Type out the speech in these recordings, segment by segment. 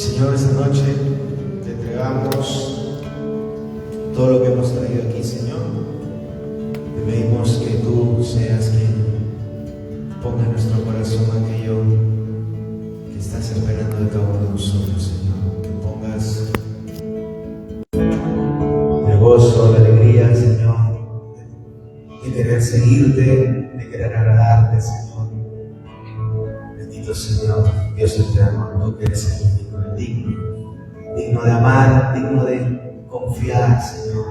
Señor, esta noche te entregamos todo lo que hemos traído aquí, Señor. Te pedimos que tú seas quien ponga nuestro llevando a cabo de nosotros, Señor. Que pongas el gozo, la alegría, Señor, de querer seguirte, de querer agradarte, Señor. Bendito Señor, Dios eterno, tú que eres el único, el digno de amar, digno de confiar, Señor.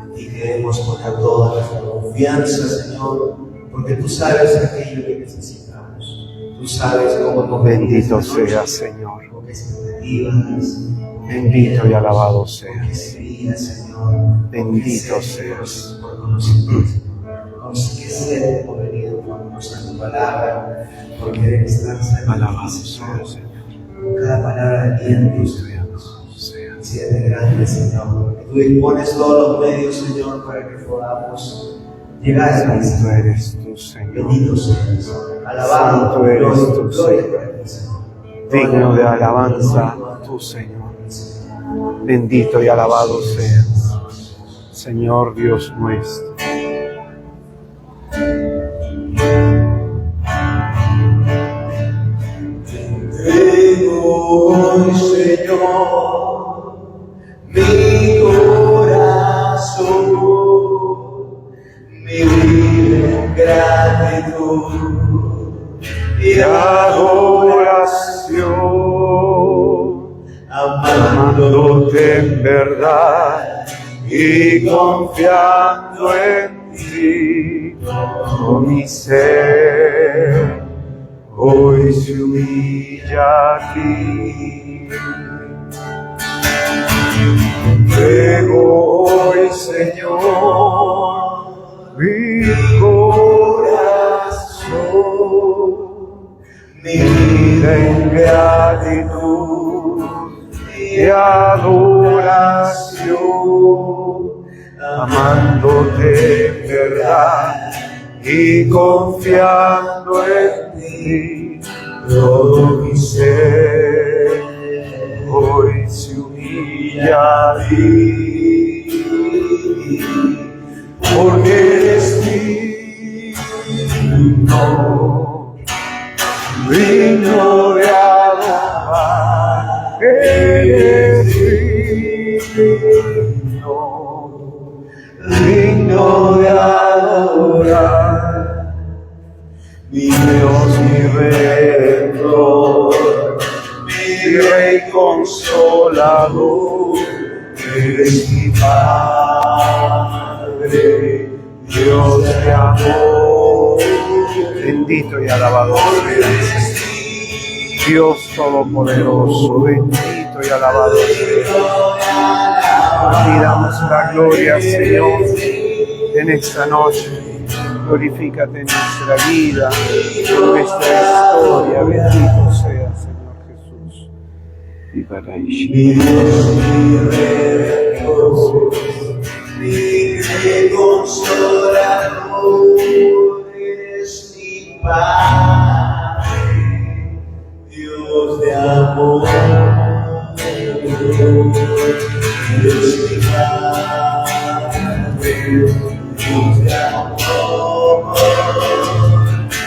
En ti queremos poner toda nuestra confianza, Señor, porque tú sabes aquello que necesitamos. Tú sabes cómo nos bendito seas, Señor. con qué expectativas. Bendito y alabado seas. Con qué alegría, Señor. Bendito seas. Por conocimiento, Señor. Con qué sed por venir a tu palabra, por querer estar cerca. Alabado seas, Señor. Cada palabra de aliento, Señor. Siete grandes, Señor. Que tú dispones todos los medios, Señor, para que podamos llegar a ti. Santo eres tú, Señor. Bendito seas. Alabado. Santo eres tú, Señor. Digno de alabanza, tú, Señor. Bendito y alabado seas, Señor Dios nuestro. Hoy, Señor, mi corazón, mi vida en gratitud y Adoración, amándote en verdad y confiando en ti, oh mi ser, hoy se humilla a ti. Ruego hoy, Señor, mi corazón, mi vida en gratitud y adoración, amándote en verdad y confiando en ti, todo mi ser hoy se humilla a ti, porque eres digno de alabar, eres digno de adorar, mi Dios, mi Redentor, mi Rey consolador, eres mi Padre, Dios de amor. Bendito y alabado seas, Dios Todopoderoso, bendito y alabado seas. Te damos la gloria, Señor, en esta noche. Glorifícate en nuestra vida, en nuestra historia. Bendito sea, Señor Jesús. Y para mi Dios, mi Redentor, mi Rey consolador, eres mi Padre, Dios de amor, eres mi Padre, Dios de amor,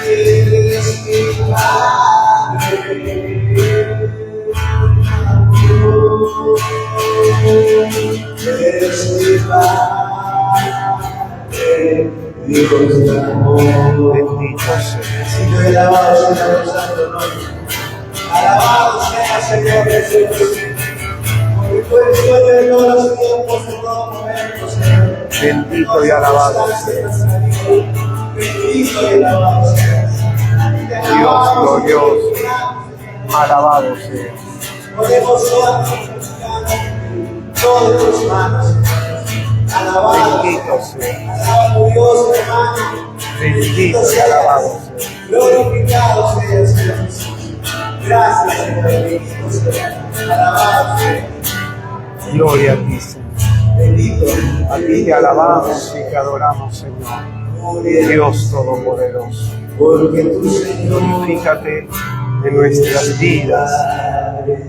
eres mi Padre, eres mi Padre, Dios de amor. bendito sea. Señor, alabado sea tu santo nombre. Alabado sea, Señor Jesús. Porque tú eres dueño de todos los tiempos, de todo momento, Señor. Bendito y alabado seas. Bendito y alabado seas. Dios glorioso, alabado seas. Podemos todas tus manos. Alabado. Bendito sea. Alaba tu Dios, hermano. Bendito y alabado seas. Glorificado sea, Señor Jesús. Gracias, Señor. Bendito sea. Alabado sea. Gloria a ti, Señor. Bendito. A ti te alabamos y te adoramos, Señor. Dios Todopoderoso. Porque tú, Señor, Glorifícate en nuestras vidas.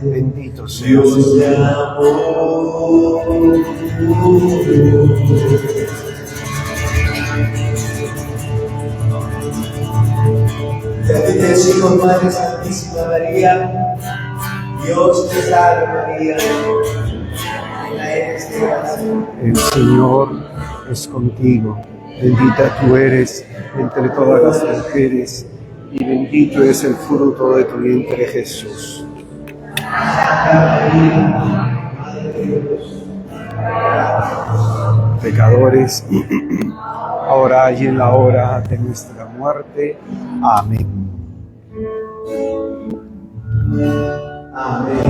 Bendito seas. Dios de amor. Y a ti te decimos, Madre Santísima María, Dios te salve María, llena eres de gracia. El Señor es contigo. Bendita tú eres entre todas las mujeres, y bendito es el fruto de tu vientre, Jesús. Santa María, Madre de Dios, Pecadores, ahora y en la hora de nuestra muerte. Amén. amén.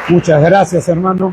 Muchas gracias, hermano.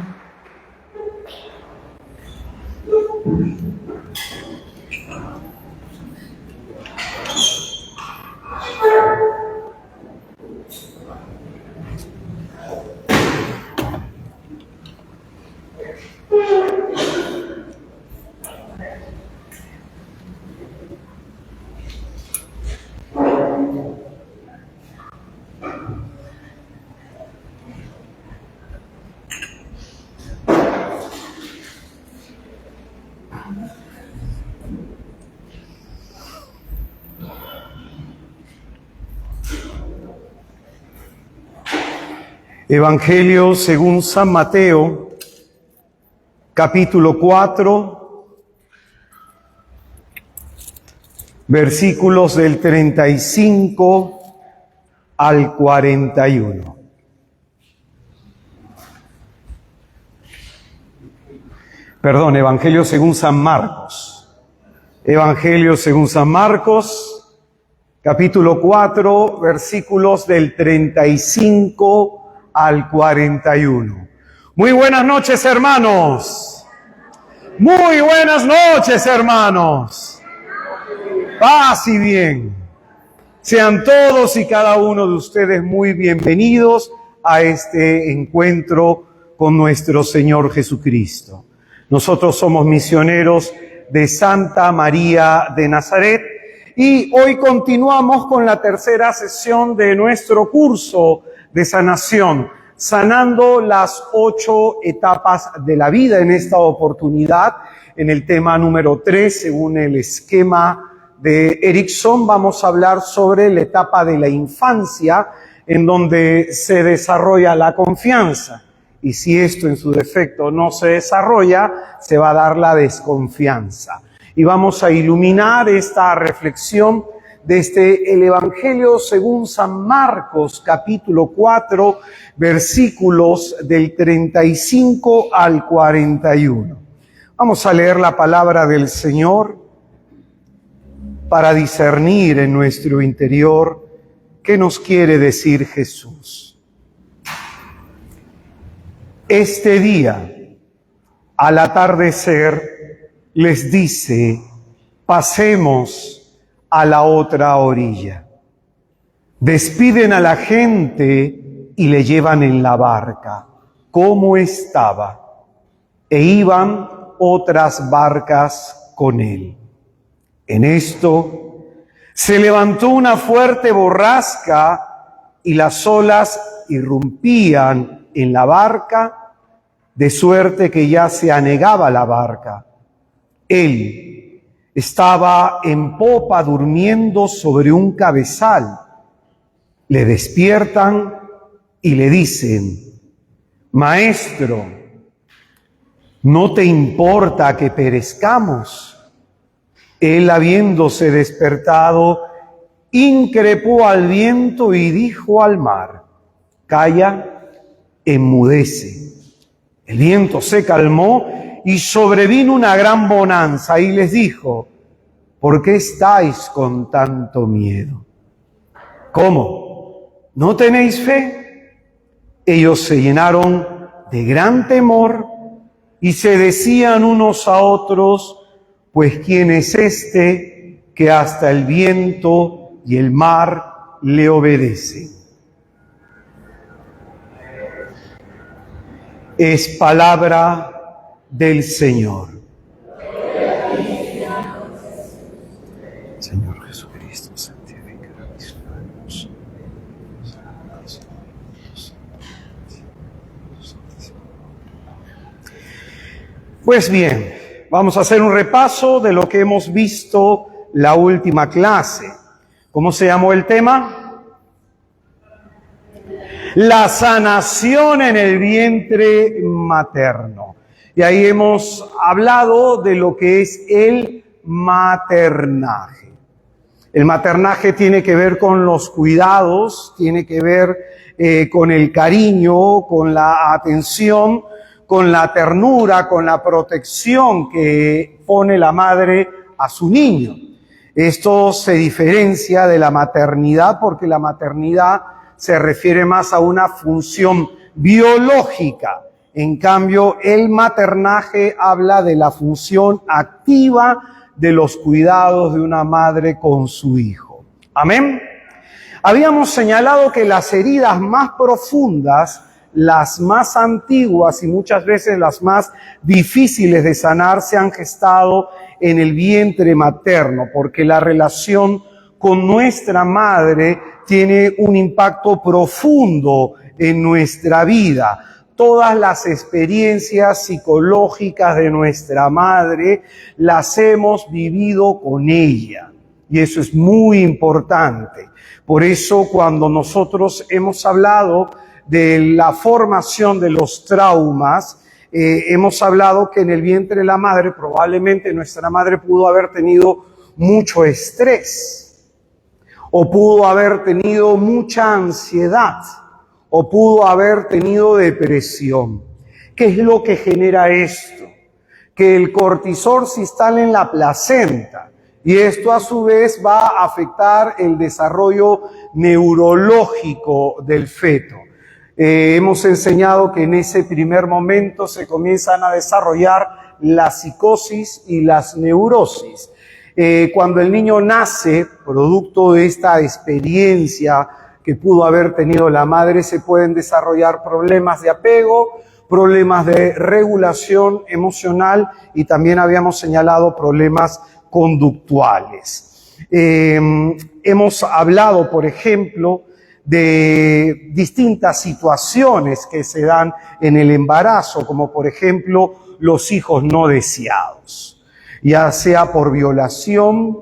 Evangelio según San Mateo, capítulo 4, versículos del 35 al 41. Perdón, Evangelio según San Marcos. Evangelio según San Marcos, capítulo 4, versículos del 35 al 41. Muy buenas noches, hermanos. Muy buenas noches, hermanos. Paz y bien. Sean todos y cada uno de ustedes muy bienvenidos a este encuentro con nuestro Señor Jesucristo. Nosotros somos misioneros de Santa María de Nazaret y hoy continuamos con la tercera sesión de nuestro curso de sanación, sanando las 8 etapas de la vida. En esta oportunidad, en el tema número 3, según el esquema de Erickson, vamos a hablar sobre la etapa de la infancia, en donde se desarrolla la confianza. Y si esto en su defecto no se desarrolla, se va a dar la desconfianza. Y vamos a iluminar esta reflexión desde el Evangelio según San Marcos, capítulo 4, versículos del 35 al 41. Vamos a leer la palabra del Señor para discernir en nuestro interior qué nos quiere decir Jesús. Este día, al atardecer, les dice: pasemos a la otra orilla. Despiden a la gente y le llevan en la barca, como estaba, e iban otras barcas con él. En esto se levantó una fuerte borrasca y las olas irrumpían en la barca, de suerte que ya se anegaba la barca. Él estaba en popa durmiendo sobre un cabezal. Le despiertan y le dicen: Maestro, ¿no te importa que perezcamos? Él, habiéndose despertado, increpó al viento y dijo al mar: calla, enmudece. El viento se calmó y sobrevino una gran bonanza, y les dijo: ¿por qué estáis con tanto miedo? ¿Cómo? ¿No tenéis fe? Ellos se llenaron de gran temor y se decían unos a otros: pues ¿quién es este que hasta el viento y el mar le obedecen? Es palabra del Señor. Señor Jesucristo, santifica mis manos. Pues bien, vamos a hacer un repaso de lo que hemos visto la última clase. ¿Cómo se llamó el tema? La sanación en el vientre materno. Y ahí hemos hablado de lo que es el maternaje. El maternaje tiene que ver con los cuidados, tiene que ver con el cariño, con la atención, con la ternura, con la protección que pone la madre a su niño. Esto se diferencia de la maternidad porque la maternidad se refiere más a una función biológica. En cambio, el maternaje habla de la función activa de los cuidados de una madre con su hijo. Amén. Habíamos señalado que las heridas más profundas, las más antiguas y muchas veces las más difíciles de sanar se han gestado en el vientre materno, porque la relación con nuestra madre tiene un impacto profundo en nuestra vida. Todas las experiencias psicológicas de nuestra madre las hemos vivido con ella. Y eso es muy importante. Por eso cuando nosotros hemos hablado de la formación de los traumas, hemos hablado que en el vientre de la madre probablemente nuestra madre pudo haber tenido mucho estrés, o pudo haber tenido mucha ansiedad, o pudo haber tenido depresión. ¿Qué es lo que genera esto? Que el cortisol se instale en la placenta y esto a su vez va a afectar el desarrollo neurológico del feto. Hemos enseñado que en ese primer momento se comienzan a desarrollar la psicosis y las neurosis. Cuando el niño nace, producto de esta experiencia que pudo haber tenido la madre, se pueden desarrollar problemas de apego, problemas de regulación emocional y también habíamos señalado problemas conductuales. Hemos hablado, por ejemplo, de distintas situaciones que se dan en el embarazo, como por ejemplo los hijos no deseados, ya sea por violación,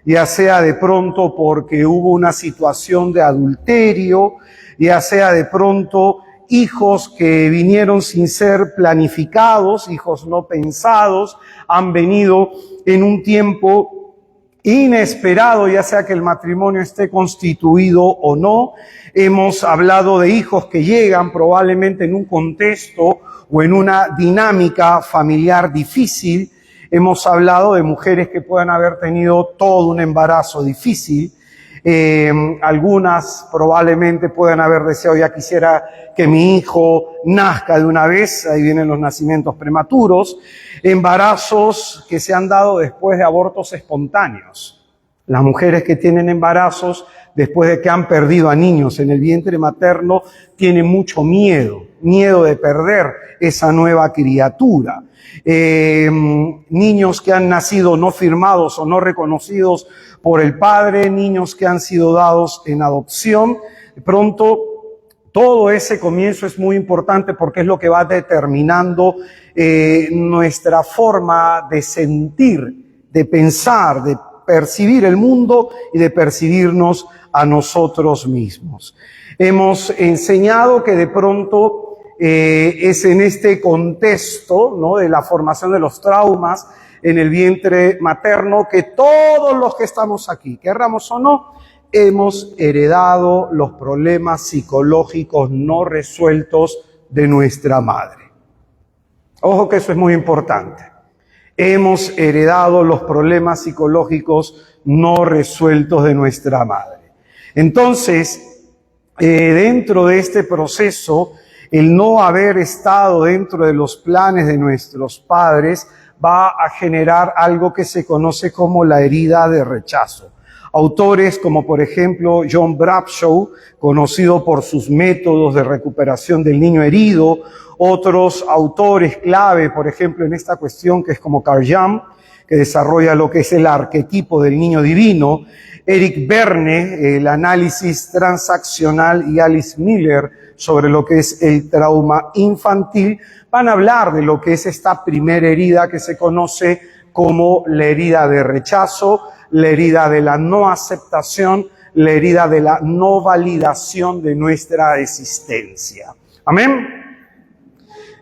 ya sea de pronto porque hubo una situación de adulterio, ya sea de pronto hijos que vinieron sin ser planificados, hijos no pensados, han venido en un tiempo inesperado, ya sea que el matrimonio esté constituido o no. Hemos hablado de hijos que llegan probablemente en un contexto o en una dinámica familiar difícil. Hemos hablado de mujeres que puedan haber tenido todo un embarazo difícil. Algunas probablemente puedan haber deseado, ya quisiera que mi hijo nazca de una vez, ahí vienen los nacimientos prematuros, embarazos que se han dado después de abortos espontáneos. Las mujeres que tienen embarazos después de que han perdido a niños en el vientre materno tienen mucho miedo de perder esa nueva criatura. Niños que han nacido no firmados o no reconocidos por el padre, niños que han sido dados en adopción. De pronto, todo ese comienzo es muy importante porque es lo que va determinando nuestra forma de sentir, de pensar, de percibir el mundo y de percibirnos a nosotros mismos. Hemos enseñado que de pronto es en este contexto, ¿no?, de la formación de los traumas en el vientre materno que todos los que estamos aquí, querramos o no, hemos heredado los problemas psicológicos no resueltos de nuestra madre. Ojo que eso es muy importante. Hemos heredado los problemas psicológicos no resueltos de nuestra madre. Entonces, dentro de este proceso, el no haber estado dentro de los planes de nuestros padres va a generar algo que se conoce como la herida de rechazo. Autores como por ejemplo John Bradshaw, conocido por sus métodos de recuperación del niño herido, otros autores clave, por ejemplo en esta cuestión que es como Carl Jung, que desarrolla lo que es el arquetipo del niño divino, Eric Berne, el análisis transaccional, y Alice Miller, sobre lo que es el trauma infantil. Van a hablar de lo que es esta primera herida que se conoce como la herida de rechazo, la herida de la no aceptación, la herida de la no validación de nuestra existencia. Amén.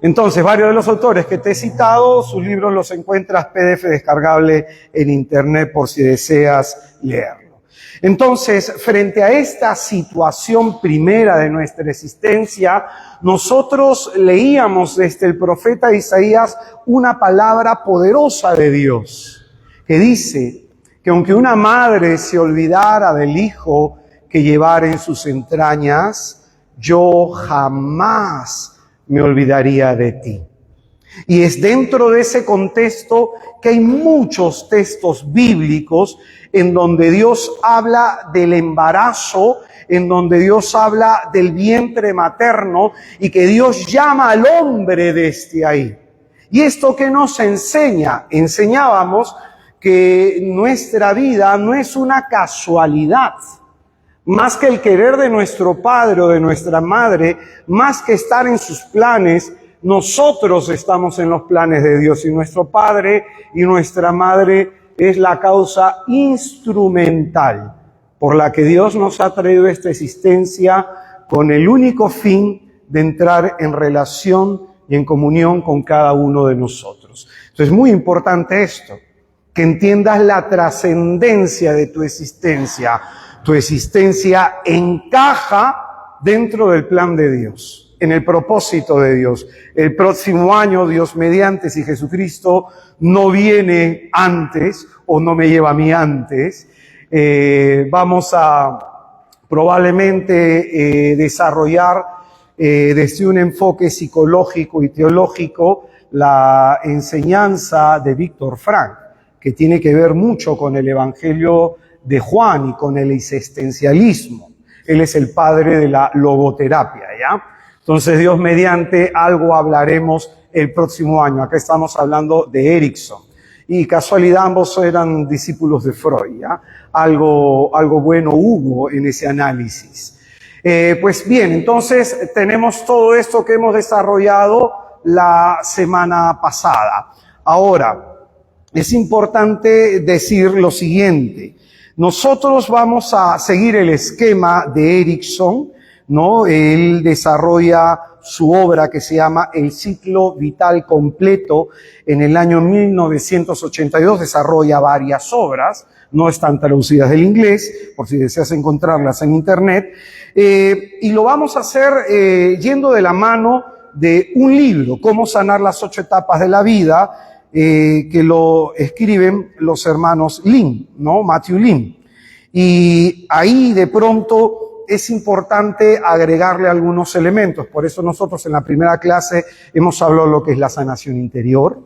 Entonces, varios de los autores que te he citado, sus libros los encuentras PDF descargable en internet por si deseas leerlo. Entonces, frente a esta situación primera de nuestra existencia, nosotros leíamos desde el profeta Isaías una palabra poderosa de Dios, que dice que aunque una madre se olvidara del hijo que llevara en sus entrañas, yo jamás me olvidaría de ti. Y es dentro de ese contexto que hay muchos textos bíblicos en donde Dios habla del embarazo, en donde Dios habla del vientre materno y que Dios llama al hombre desde ahí. ¿Y esto qué nos enseña? Enseñábamos que nuestra vida no es una casualidad. Más que el querer de nuestro padre o de nuestra madre, más que estar en sus planes, nosotros estamos en los planes de Dios y nuestro padre y nuestra madre es la causa instrumental por la que Dios nos ha traído a esta existencia con el único fin de entrar en relación y en comunión con cada uno de nosotros. Entonces es muy importante esto, que entiendas la trascendencia de tu existencia. Tu existencia encaja dentro del plan de Dios, en el propósito de Dios. El próximo año, Dios mediante, si Jesucristo no viene antes o no me lleva a mí antes, vamos a probablemente desarrollar desde un enfoque psicológico y teológico la enseñanza de Víctor Frank, que tiene que ver mucho con el Evangelio de Juan y con el existencialismo. Él es el padre de la logoterapia, ¿ya? Entonces, Dios mediante, algo hablaremos el próximo año. Acá estamos hablando de Erickson. Y casualidad, ambos eran discípulos de Freud, ¿ya? Algo bueno hubo en ese análisis. Pues bien, entonces tenemos todo esto que hemos desarrollado la semana pasada. Ahora, es importante decir lo siguiente. Nosotros vamos a seguir el esquema de Erickson, ¿no? Él desarrolla su obra que se llama El Ciclo Vital Completo en el año 1982, desarrolla varias obras, no están traducidas del inglés, por si deseas encontrarlas en internet, y lo vamos a hacer yendo de la mano de un libro, Cómo sanar las 8 etapas de la vida, que lo escriben los hermanos Lim, ¿no? Matthew Lim. Y ahí de pronto es importante agregarle algunos elementos. Por eso nosotros en la primera clase hemos hablado de lo que es la sanación interior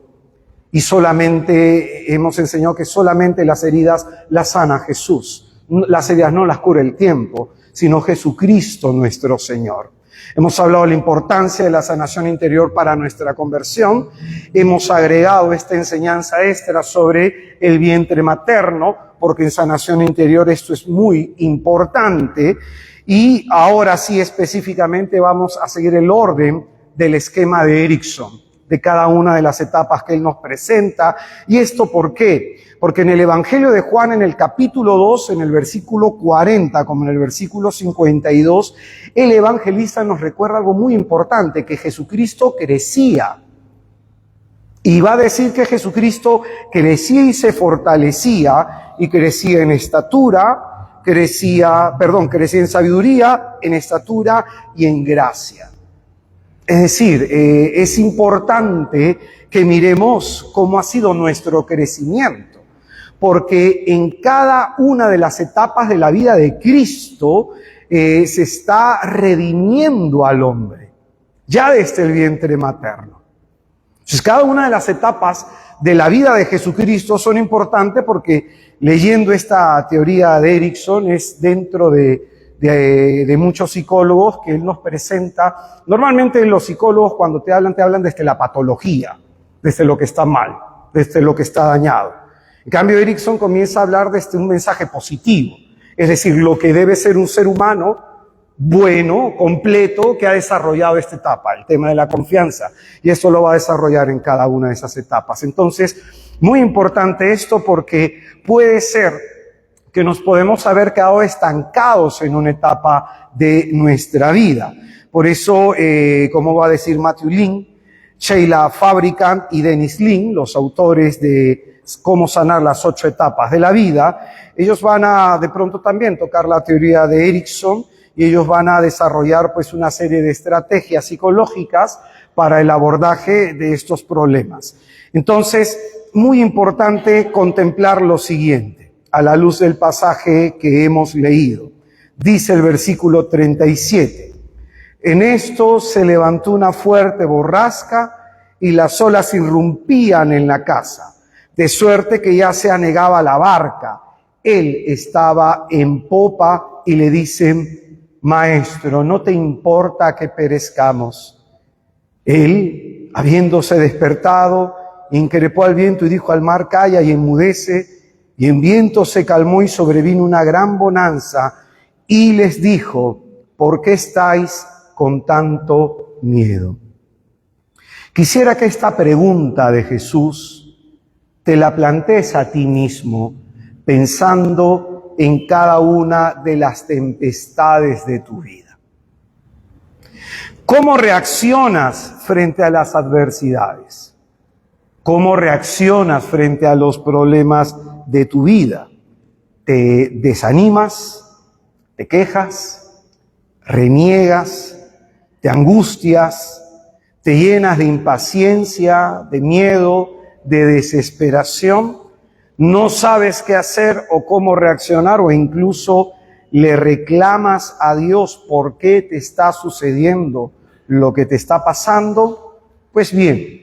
y solamente hemos enseñado que solamente las heridas las sana Jesús. Las heridas no las cura el tiempo, sino Jesucristo nuestro Señor. Hemos hablado de la importancia de la sanación interior para nuestra conversión. Hemos agregado esta enseñanza extra sobre el vientre materno, porque en sanación interior esto es muy importante. Y ahora sí, específicamente vamos a seguir el orden del esquema de Erickson, de cada una de las etapas que él nos presenta. ¿Y esto por qué? Porque en el Evangelio de Juan, en el capítulo 2, en el versículo 40, como en el versículo 52, el evangelista nos recuerda algo muy importante, que Jesucristo crecía. Y va a decir que Jesucristo crecía y se fortalecía, y crecía en estatura, crecía en sabiduría, en estatura y en gracia. Es decir, es importante que miremos cómo ha sido nuestro crecimiento, porque en cada una de las etapas de la vida de Cristo se está redimiendo al hombre, ya desde el vientre materno. Entonces, cada una de las etapas de la vida de Jesucristo son importantes porque leyendo esta teoría de Erickson es dentro de muchos psicólogos que él nos presenta. Normalmente los psicólogos cuando te hablan desde la patología, desde lo que está mal, desde lo que está dañado. En cambio, Erickson comienza a hablar desde un mensaje positivo, es decir, lo que debe ser un ser humano bueno, completo, que ha desarrollado esta etapa, el tema de la confianza. Y esto lo va a desarrollar en cada una de esas etapas. Entonces, muy importante esto porque puede ser que nos podemos haber quedado estancados en una etapa de nuestra vida. Por eso, como va a decir Matthew Lin, Sheila Fabricant y Dennis Lin, los autores de Cómo sanar las 8 etapas de la vida, ellos van a de pronto también tocar la teoría de Erickson y ellos van a desarrollar pues una serie de estrategias psicológicas para el abordaje de estos problemas. Entonces, muy importante contemplar lo siguiente, a la luz del pasaje que hemos leído. Dice el versículo 37, en esto se levantó una fuerte borrasca y las olas irrumpían en la casa, de suerte que ya se anegaba la barca. Él estaba en popa y le dicen, Maestro, ¿no te importa que perezcamos? Él, habiéndose despertado, increpó al viento y dijo al mar, calla y enmudece, y el viento se calmó y sobrevino una gran bonanza, y les dijo, ¿por qué estáis con tanto miedo? Quisiera que esta pregunta de Jesús te la plantees a ti mismo, pensando en cada una de las tempestades de tu vida. ¿Cómo reaccionas frente a las adversidades? ¿Cómo reaccionas frente a los problemas de tu vida? ¿Te desanimas? ¿Te quejas? ¿Reniegas? ¿Te angustias? ¿Te llenas de impaciencia, de miedo, de desesperación? ¿No sabes qué hacer o cómo reaccionar o incluso le reclamas a Dios por qué te está sucediendo lo que te está pasando? Pues bien,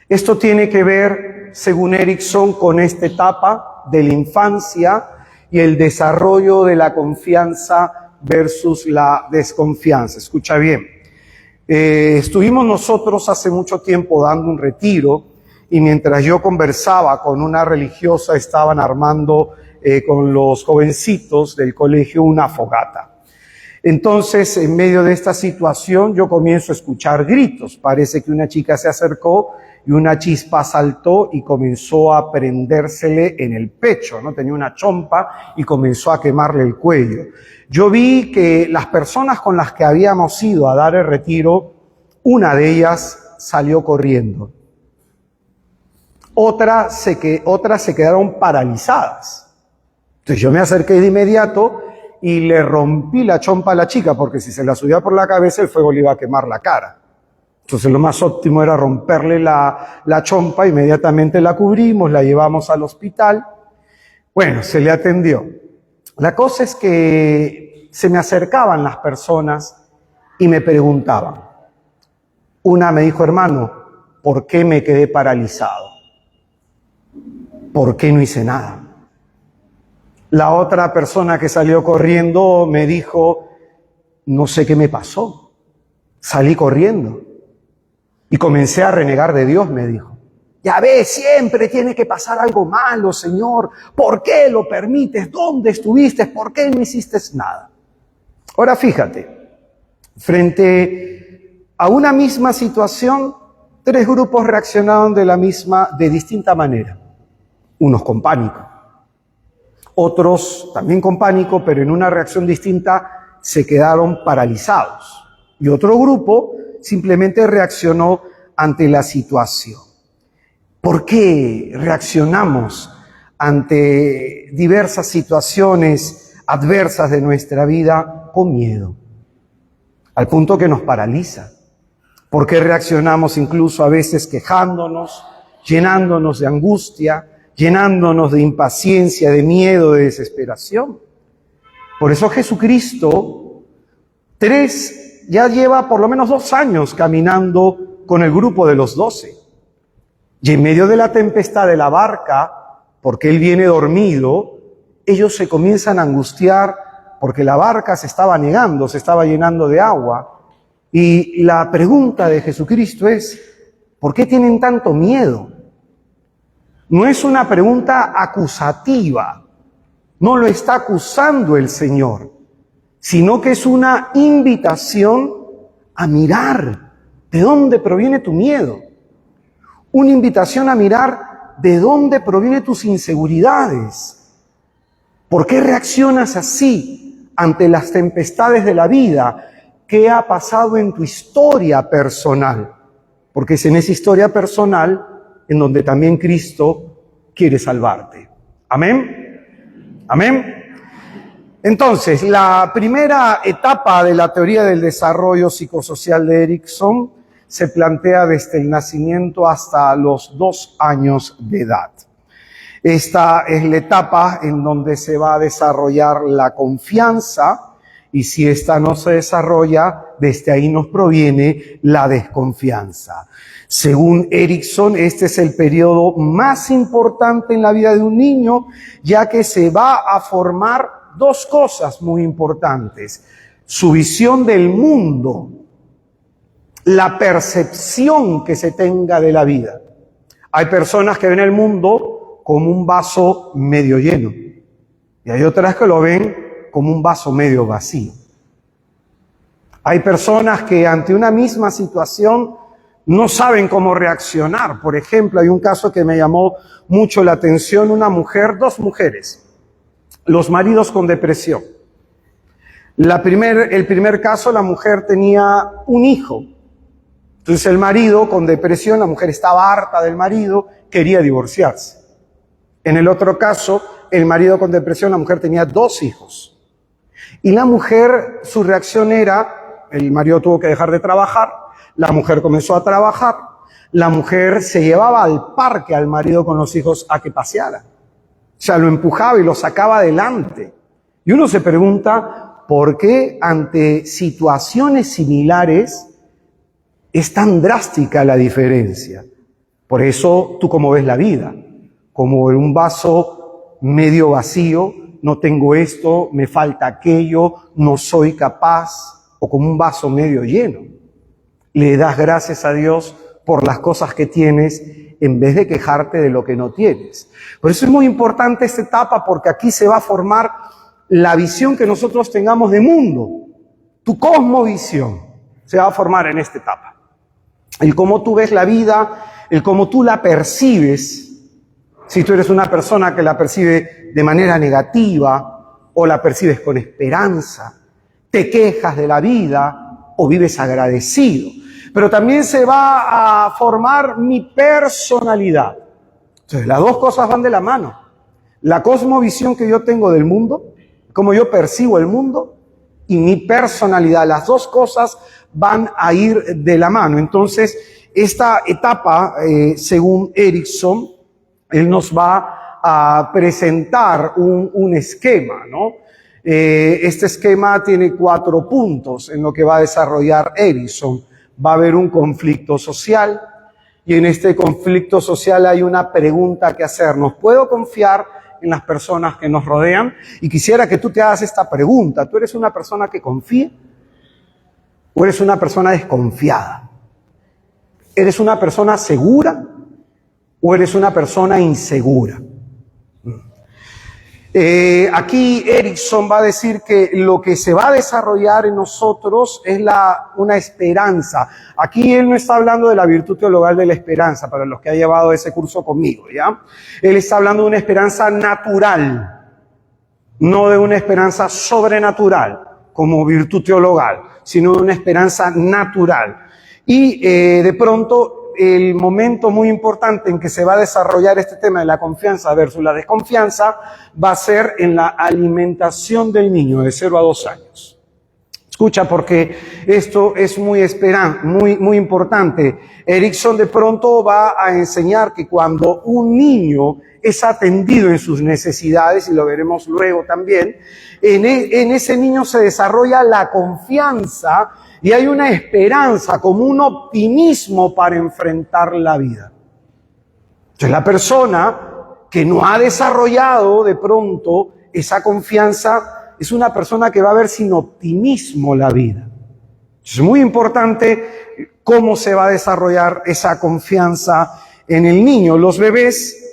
esto tiene que ver, según Erickson, con esta etapa de la infancia y el desarrollo de la confianza versus la desconfianza. Escucha bien. Estuvimos nosotros hace mucho tiempo dando un retiro y mientras yo conversaba con una religiosa estaban armando con los jovencitos del colegio una fogata. Entonces, en medio de esta situación yo comienzo a escuchar gritos. Parece que una chica se acercó y una chispa saltó y comenzó a prendérsele en el pecho, ¿no? Tenía una chompa y comenzó a quemarle el cuello. Yo vi que las personas con las que habíamos ido a dar el retiro, una de ellas salió corriendo. Otras se quedaron paralizadas. Entonces yo me acerqué de inmediato y le rompí la chompa a la chica, porque si se la subía por la cabeza el fuego le iba a quemar la cara. Entonces lo más óptimo era romperle la chompa, inmediatamente la cubrimos, la llevamos al hospital. Bueno, se le atendió. La cosa es que se me acercaban las personas y me preguntaban. Una me dijo, hermano, ¿por qué me quedé paralizado? ¿Por qué no hice nada? La otra persona que salió corriendo me dijo, no sé qué me pasó. Salí corriendo y comencé a renegar de Dios, me dijo. Ya ves, siempre tiene que pasar algo malo, Señor. ¿Por qué lo permites? ¿Dónde estuviste? ¿Por qué no hiciste nada? Ahora fíjate, frente a una misma situación, 3 grupos reaccionaron de distinta manera. Unos con pánico, otros también con pánico, pero en una reacción distinta se quedaron paralizados. Y otro grupo simplemente reaccionó ante la situación. ¿Por qué reaccionamos ante diversas situaciones adversas de nuestra vida con miedo? Al punto que nos paraliza. ¿Por qué reaccionamos incluso a veces quejándonos, llenándonos de angustia, llenándonos de impaciencia, de miedo, de desesperación? Por eso Jesucristo, ya lleva por lo menos 2 años caminando con el grupo de los 12. Y en medio de la tempestad de la barca, porque Él viene dormido, ellos se comienzan a angustiar porque la barca se estaba anegando, se estaba llenando de agua. Y la pregunta de Jesucristo es, ¿por qué tienen tanto miedo? No es una pregunta acusativa, no lo está acusando el Señor, sino que es una invitación a mirar de dónde proviene tu miedo. Una invitación a mirar de dónde provienen tus inseguridades. ¿Por qué reaccionas así ante las tempestades de la vida? ¿Qué ha pasado en tu historia personal? Porque es en esa historia personal en donde también Cristo quiere salvarte. ¿Amén? ¿Amén? Entonces, la primera etapa de la teoría del desarrollo psicosocial de Erikson se plantea desde el nacimiento hasta los 2 años de edad. Esta es la etapa en donde se va a desarrollar la confianza, y si esta no se desarrolla, desde ahí nos proviene la desconfianza. Según Erikson, este es el periodo más importante en la vida de un niño, ya que se va a formar 2 cosas muy importantes: su visión del mundo, la percepción que se tenga de la vida. Hay personas que ven el mundo como un vaso medio lleno, y hay otras que lo ven como un vaso medio vacío. Hay personas que ante una misma situación no saben cómo reaccionar. Por ejemplo, hay un caso que me llamó mucho la atención: una mujer, 2 mujeres, los maridos con depresión. El primer caso, la mujer tenía un hijo. Entonces el marido con depresión, la mujer estaba harta del marido, quería divorciarse. En el otro caso, el marido con depresión, la mujer tenía 2 hijos. Y la mujer, su reacción era, el marido tuvo que dejar de trabajar, la mujer comenzó a trabajar, la mujer se llevaba al parque al marido con los hijos a que paseara. O sea, lo empujaba y lo sacaba adelante. Y uno se pregunta, ¿por qué ante situaciones similares es tan drástica la diferencia? Por eso, ¿tú cómo ves la vida? Como en un vaso medio vacío, no tengo esto, me falta aquello, no soy capaz, o como un vaso medio lleno. Le das gracias a Dios por las cosas que tienes en vez de quejarte de lo que no tienes. Por eso es muy importante esta etapa, porque aquí se va a formar la visión que nosotros tengamos de mundo. Tu cosmovisión se va a formar en esta etapa. El cómo tú ves la vida, el cómo tú la percibes. Si tú eres una persona que la percibe de manera negativa o la percibes con esperanza, te quejas de la vida o vives agradecido. Pero también se va a formar mi personalidad. Entonces, las 2 cosas van de la mano. La cosmovisión que yo tengo del mundo, cómo yo percibo el mundo, y mi personalidad. Las 2 cosas van a ir de la mano. Entonces, esta etapa, según Erikson, él nos va a presentar un esquema, ¿no? Este esquema tiene 4 puntos en lo que va a desarrollar Erikson. Va a haber un conflicto social, y en este conflicto social hay una pregunta que hacernos: ¿puedo confiar en las personas que nos rodean? Y quisiera que tú te hagas esta pregunta: ¿tú eres una persona que confía o eres una persona desconfiada? ¿Eres una persona segura o eres una persona insegura? Aquí Erikson va a decir que lo que se va a desarrollar en nosotros es una esperanza. Aquí él no está hablando de la virtud teologal de la esperanza, para los que han llevado ese curso conmigo, ¿ya? Él está hablando de una esperanza natural, no de una esperanza sobrenatural como virtud teologal, sino de una esperanza natural. Y de pronto, el momento muy importante en que se va a desarrollar este tema de la confianza versus la desconfianza va a ser en la alimentación del niño de 0 a 2 años. Escucha, porque esto es muy importante. Erikson de pronto va a enseñar que cuando un niño es atendido en sus necesidades, y lo veremos luego también, en ese niño se desarrolla la confianza y hay una esperanza, como un optimismo para enfrentar la vida. Entonces, la persona que no ha desarrollado de pronto esa confianza es una persona que va a ver sin optimismo la vida. Es muy importante cómo se va a desarrollar esa confianza en el niño. Los bebés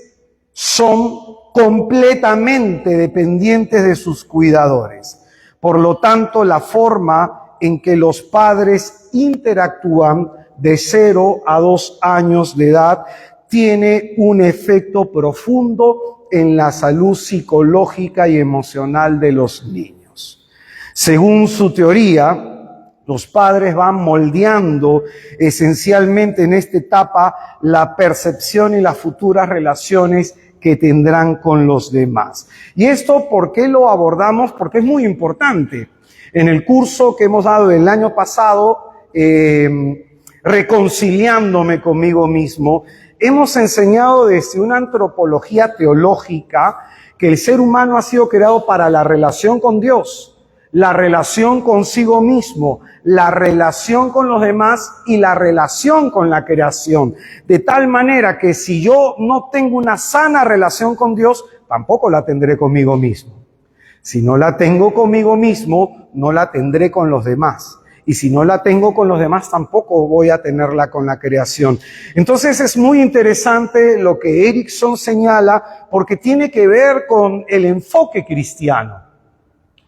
son completamente dependientes de sus cuidadores. Por lo tanto, la forma en que los padres interactúan de 0 a 2 años de edad tiene un efecto profundo en la salud psicológica y emocional de los niños. Según su teoría, los padres van moldeando esencialmente en esta etapa la percepción y las futuras relaciones que tendrán con los demás. ¿Y esto por qué lo abordamos? Porque es muy importante. En el curso que hemos dado el año pasado, Reconciliándome conmigo mismo, hemos enseñado desde una antropología teológica que el ser humano ha sido creado para la relación con Dios, la relación consigo mismo, la relación con los demás y la relación con la creación. De tal manera que si yo no tengo una sana relación con Dios, tampoco la tendré conmigo mismo. Si no la tengo conmigo mismo, no la tendré con los demás. Y si no la tengo con los demás, tampoco voy a tenerla con la creación. Entonces es muy interesante lo que Erickson señala, porque tiene que ver con el enfoque cristiano,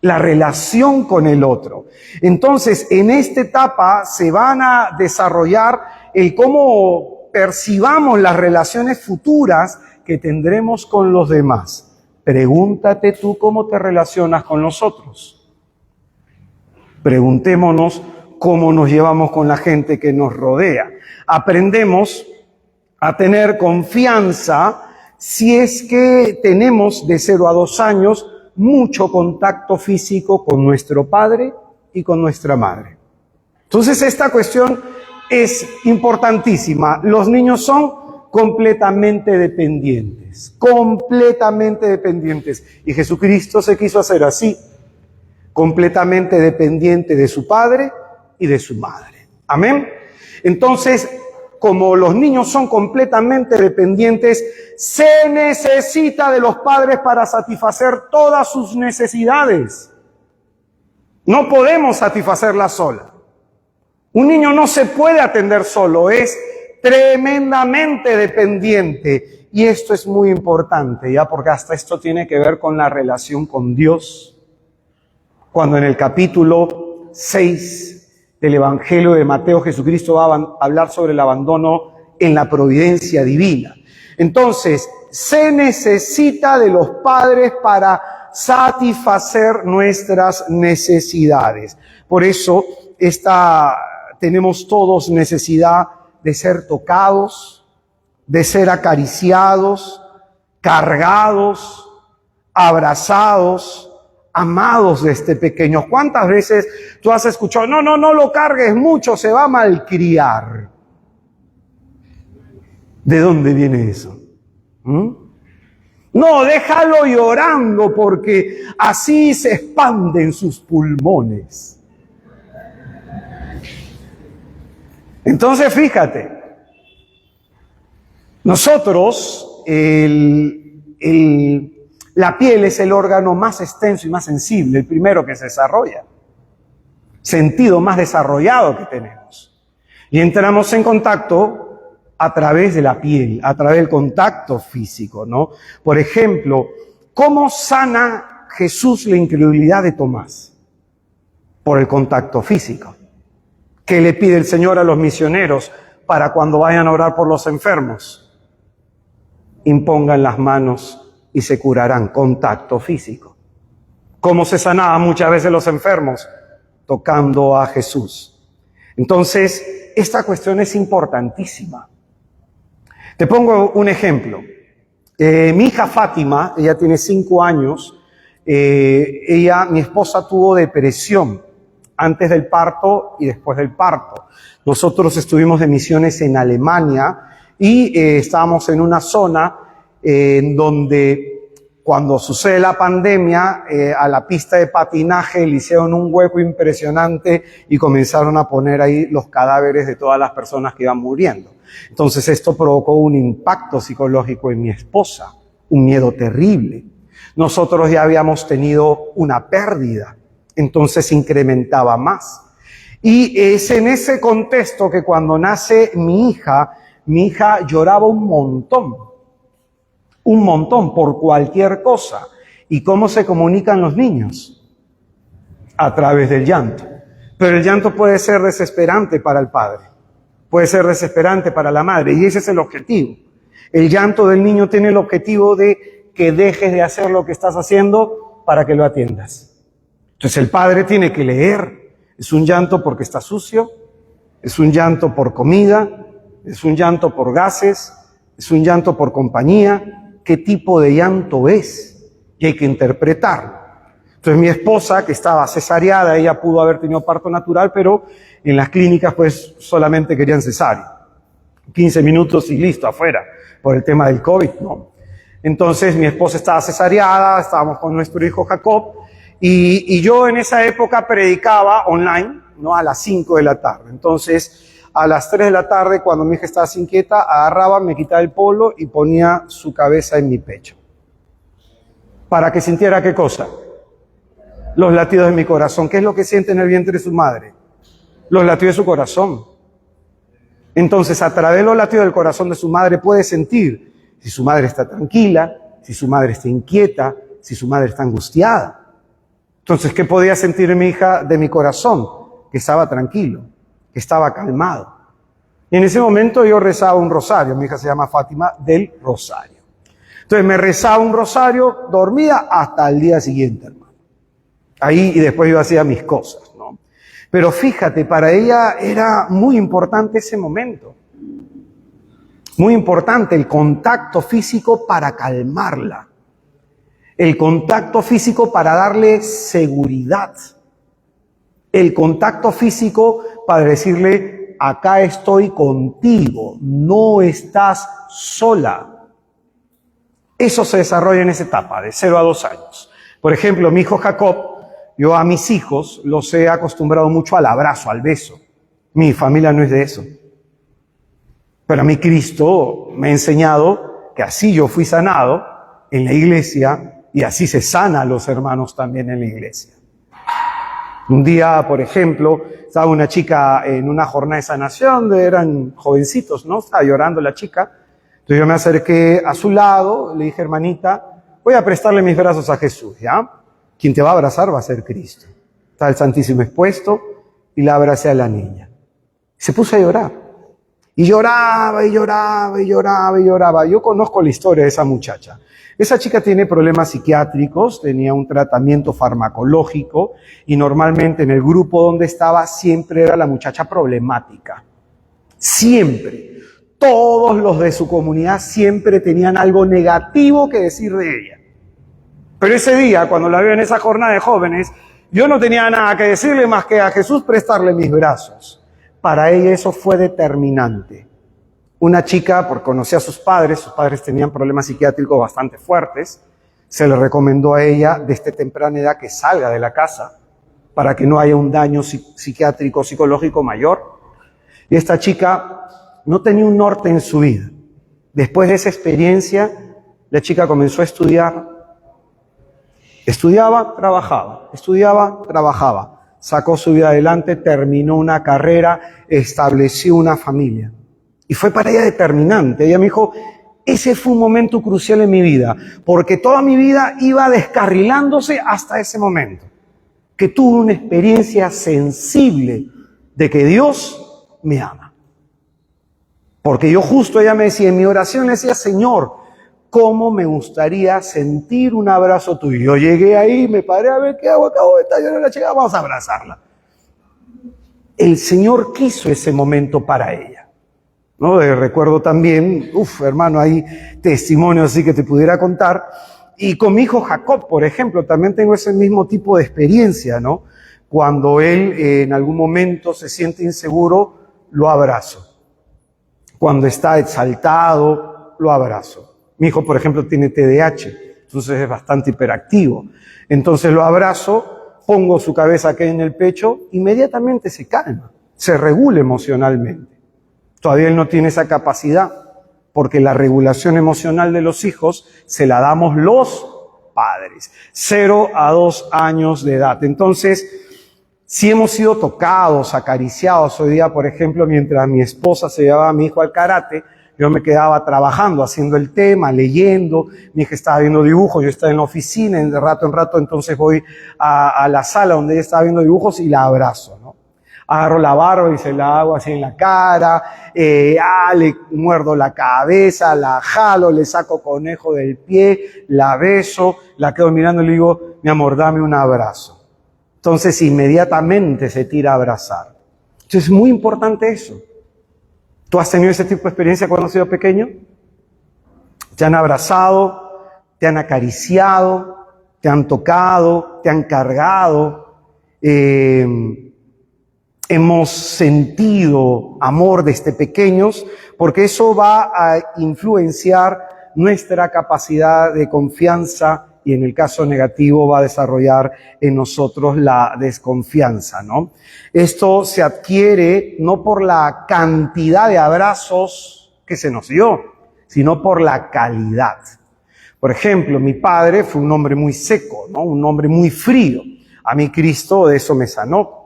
la relación con el otro. Entonces, en esta etapa se van a desarrollar el cómo percibamos las relaciones futuras que tendremos con los demás. Pregúntate tú cómo te relacionas con los otros. Preguntémonos cómo nos llevamos con la gente que nos rodea. Aprendemos a tener confianza si es que tenemos de 0 a 2 años mucho contacto físico con nuestro padre y con nuestra madre. Entonces esta cuestión es importantísima. Los niños son completamente dependientes. Y Jesucristo se quiso hacer así, completamente dependiente de su padre y de su madre. Amén. Entonces, como los niños son completamente dependientes, se necesita de los padres para satisfacer todas sus necesidades. No podemos satisfacerlas sola. Un niño no se puede atender solo, es tremendamente dependiente. Y esto es muy importante, ya, porque hasta esto tiene que ver con la relación con Dios. Cuando en el capítulo 6 del Evangelio de Mateo, Jesucristo va a hablar sobre el abandono en la providencia divina. Entonces, se necesita de los padres para satisfacer nuestras necesidades. Por eso, tenemos todos necesidad de ser tocados, de ser acariciados, cargados, abrazados, amados desde pequeños. ¿Cuántas veces tú has escuchado, no lo cargues mucho, se va a malcriar? ¿De dónde viene eso? No, déjalo llorando porque así se expanden sus pulmones. Entonces, fíjate, nosotros, la piel es el órgano más extenso y más sensible, el primero que se desarrolla, sentido más desarrollado que tenemos. Y entramos en contacto a través de la piel, a través del contacto físico, ¿no? Por ejemplo, ¿cómo sana Jesús la incredulidad de Tomás? Por el contacto físico. ¿Qué le pide el Señor a los misioneros para cuando vayan a orar por los enfermos? Impongan las manos y se curarán. Contacto físico. ¿Cómo se sanaban muchas veces los enfermos? Tocando a Jesús. Entonces, esta cuestión es importantísima. Te pongo un ejemplo. Mi hija Fátima, ella tiene 5 años, mi esposa tuvo depresión antes del parto y después del parto. Nosotros estuvimos de misiones en Alemania y estábamos en una zona en donde cuando sucede la pandemia, a la pista de patinaje le hicieron un hueco impresionante y comenzaron a poner ahí los cadáveres de todas las personas que iban muriendo. Entonces esto provocó un impacto psicológico en mi esposa, un miedo terrible. Nosotros ya habíamos tenido una pérdida, entonces incrementaba más. Y es en ese contexto que cuando nace mi hija lloraba un montón por cualquier cosa. ¿Y cómo se comunican los niños? a través del llanto. Pero el llanto puede ser desesperante para el padre, puede ser desesperante para la madre, y ese es el objetivo. El llanto del niño tiene el objetivo de que dejes de hacer lo que estás haciendo para que lo atiendas. Entonces el padre tiene que leer. Es un llanto porque está sucio, es un llanto por comida, es un llanto por gases, es un llanto por compañía. ¿Qué tipo de llanto es? Y hay que interpretarlo. Entonces mi esposa, que estaba cesareada, ella pudo haber tenido parto natural, pero en las clínicas pues solamente querían cesárea. 15 minutos y listo, afuera, por el tema del COVID, no. Entonces mi esposa estaba cesareada, estábamos con nuestro hijo Jacob, y yo en esa época predicaba online, ¿no? A las 5 de la tarde. Entonces, a las 3 de la tarde, cuando mi hija estaba así inquieta, agarraba, me quitaba el polo y ponía su cabeza en mi pecho. Para que sintiera, ¿qué cosa? Los latidos de mi corazón. ¿Qué es lo que siente en el vientre de su madre? Los latidos de su corazón. Entonces, a través de los latidos del corazón de su madre puede sentir si su madre está tranquila, si su madre está inquieta, si su madre está angustiada. Entonces, ¿qué podía sentir mi hija de mi corazón? Que estaba tranquilo, que estaba calmado. Y en ese momento yo rezaba un rosario. Mi hija se llama Fátima del Rosario. Entonces me rezaba un rosario, dormía hasta el día siguiente, hermano. Ahí, y después yo hacía mis cosas, ¿no? Pero fíjate, para ella era muy importante ese momento. Muy importante el contacto físico para calmarla. El contacto físico para darle seguridad. El contacto físico para decirle, acá estoy contigo, no estás sola. Eso se desarrolla en esa etapa, de 0 a 2 años. Por ejemplo, mi hijo Jacob, yo a mis hijos los he acostumbrado mucho al abrazo, al beso. Mi familia no es de eso. Pero a mí Cristo me ha enseñado que así yo fui sanado en la iglesia y así se sana a los hermanos también en la iglesia. Un día, por ejemplo, estaba una chica en una jornada de sanación, eran jovencitos, ¿no? Estaba llorando la chica. Entonces yo me acerqué a su lado, le dije, hermanita, voy a prestarle mis brazos a Jesús, ¿ya? Quien te va a abrazar va a ser Cristo. Está el Santísimo expuesto y la abracé a la niña. Se puso a llorar. Y lloraba, y lloraba, y lloraba, y lloraba. Yo conozco la historia de esa muchacha. Esa chica tiene problemas psiquiátricos, tenía un tratamiento farmacológico y normalmente en el grupo donde estaba siempre era la muchacha problemática. Siempre. Todos los de su comunidad siempre tenían algo negativo que decir de ella. Pero ese día, cuando la veo en esa jornada de jóvenes, yo no tenía nada que decirle más que a Jesús prestarle mis brazos. Para ella eso fue determinante. Una chica, por conocer a sus padres tenían problemas psiquiátricos bastante fuertes, se le recomendó a ella desde temprana edad que salga de la casa para que no haya un daño psiquiátrico, psicológico mayor. Y esta chica no tenía un norte en su vida. Después de esa experiencia, la chica comenzó a estudiar. Estudiaba, trabajaba, sacó su vida adelante, terminó una carrera, estableció una familia. Y fue para ella determinante. Ella me dijo, ese fue un momento crucial en mi vida, porque toda mi vida iba descarrilándose hasta ese momento, que tuve una experiencia sensible de que Dios me ama. Porque yo justo, ella me decía, en mi oración le decía, Señor, ¿cómo me gustaría sentir un abrazo tuyo? Yo llegué ahí, me paré a ver qué hago, acabo de estar llorando la chica, vamos a abrazarla. El Señor quiso ese momento para ella. ¿No? Recuerdo también, hermano, hay testimonios así que te pudiera contar. Y con mi hijo Jacob, por ejemplo, también tengo ese mismo tipo de experiencia, ¿no? Cuando él en algún momento se siente inseguro, lo abrazo. Cuando está exaltado, lo abrazo. Mi hijo, por ejemplo, tiene TDAH, entonces es bastante hiperactivo. Entonces lo abrazo, pongo su cabeza aquí en el pecho, inmediatamente se calma, se regula emocionalmente. Todavía él no tiene esa capacidad, porque la regulación emocional de los hijos se la damos los padres, 0 a 2 años de edad. Entonces, si hemos sido tocados, acariciados, hoy día, por ejemplo, mientras mi esposa se llevaba a mi hijo al karate, yo me quedaba trabajando, haciendo el tema, leyendo. Mi hija estaba viendo dibujos, yo estaba en la oficina, de rato en rato entonces voy a la sala donde ella estaba viendo dibujos y la abrazo, ¿no? Agarro la barba y se la hago así en la cara, le muerdo la cabeza, la jalo, le saco conejo del pie, la beso, la quedo mirando y le digo, mi amor, dame un abrazo. Entonces inmediatamente se tira a abrazar. Entonces es muy importante eso. ¿Tú has tenido ese tipo de experiencia cuando has sido pequeño? Te han abrazado, te han acariciado, te han tocado, te han cargado. Hemos sentido amor desde pequeños porque eso va a influenciar nuestra capacidad de confianza y en el caso negativo va a desarrollar en nosotros la desconfianza, ¿no? Esto se adquiere no por la cantidad de abrazos que se nos dio, sino por la calidad. Por ejemplo, mi padre fue un hombre muy seco, ¿no? Un hombre muy frío. A mí Cristo de eso me sanó.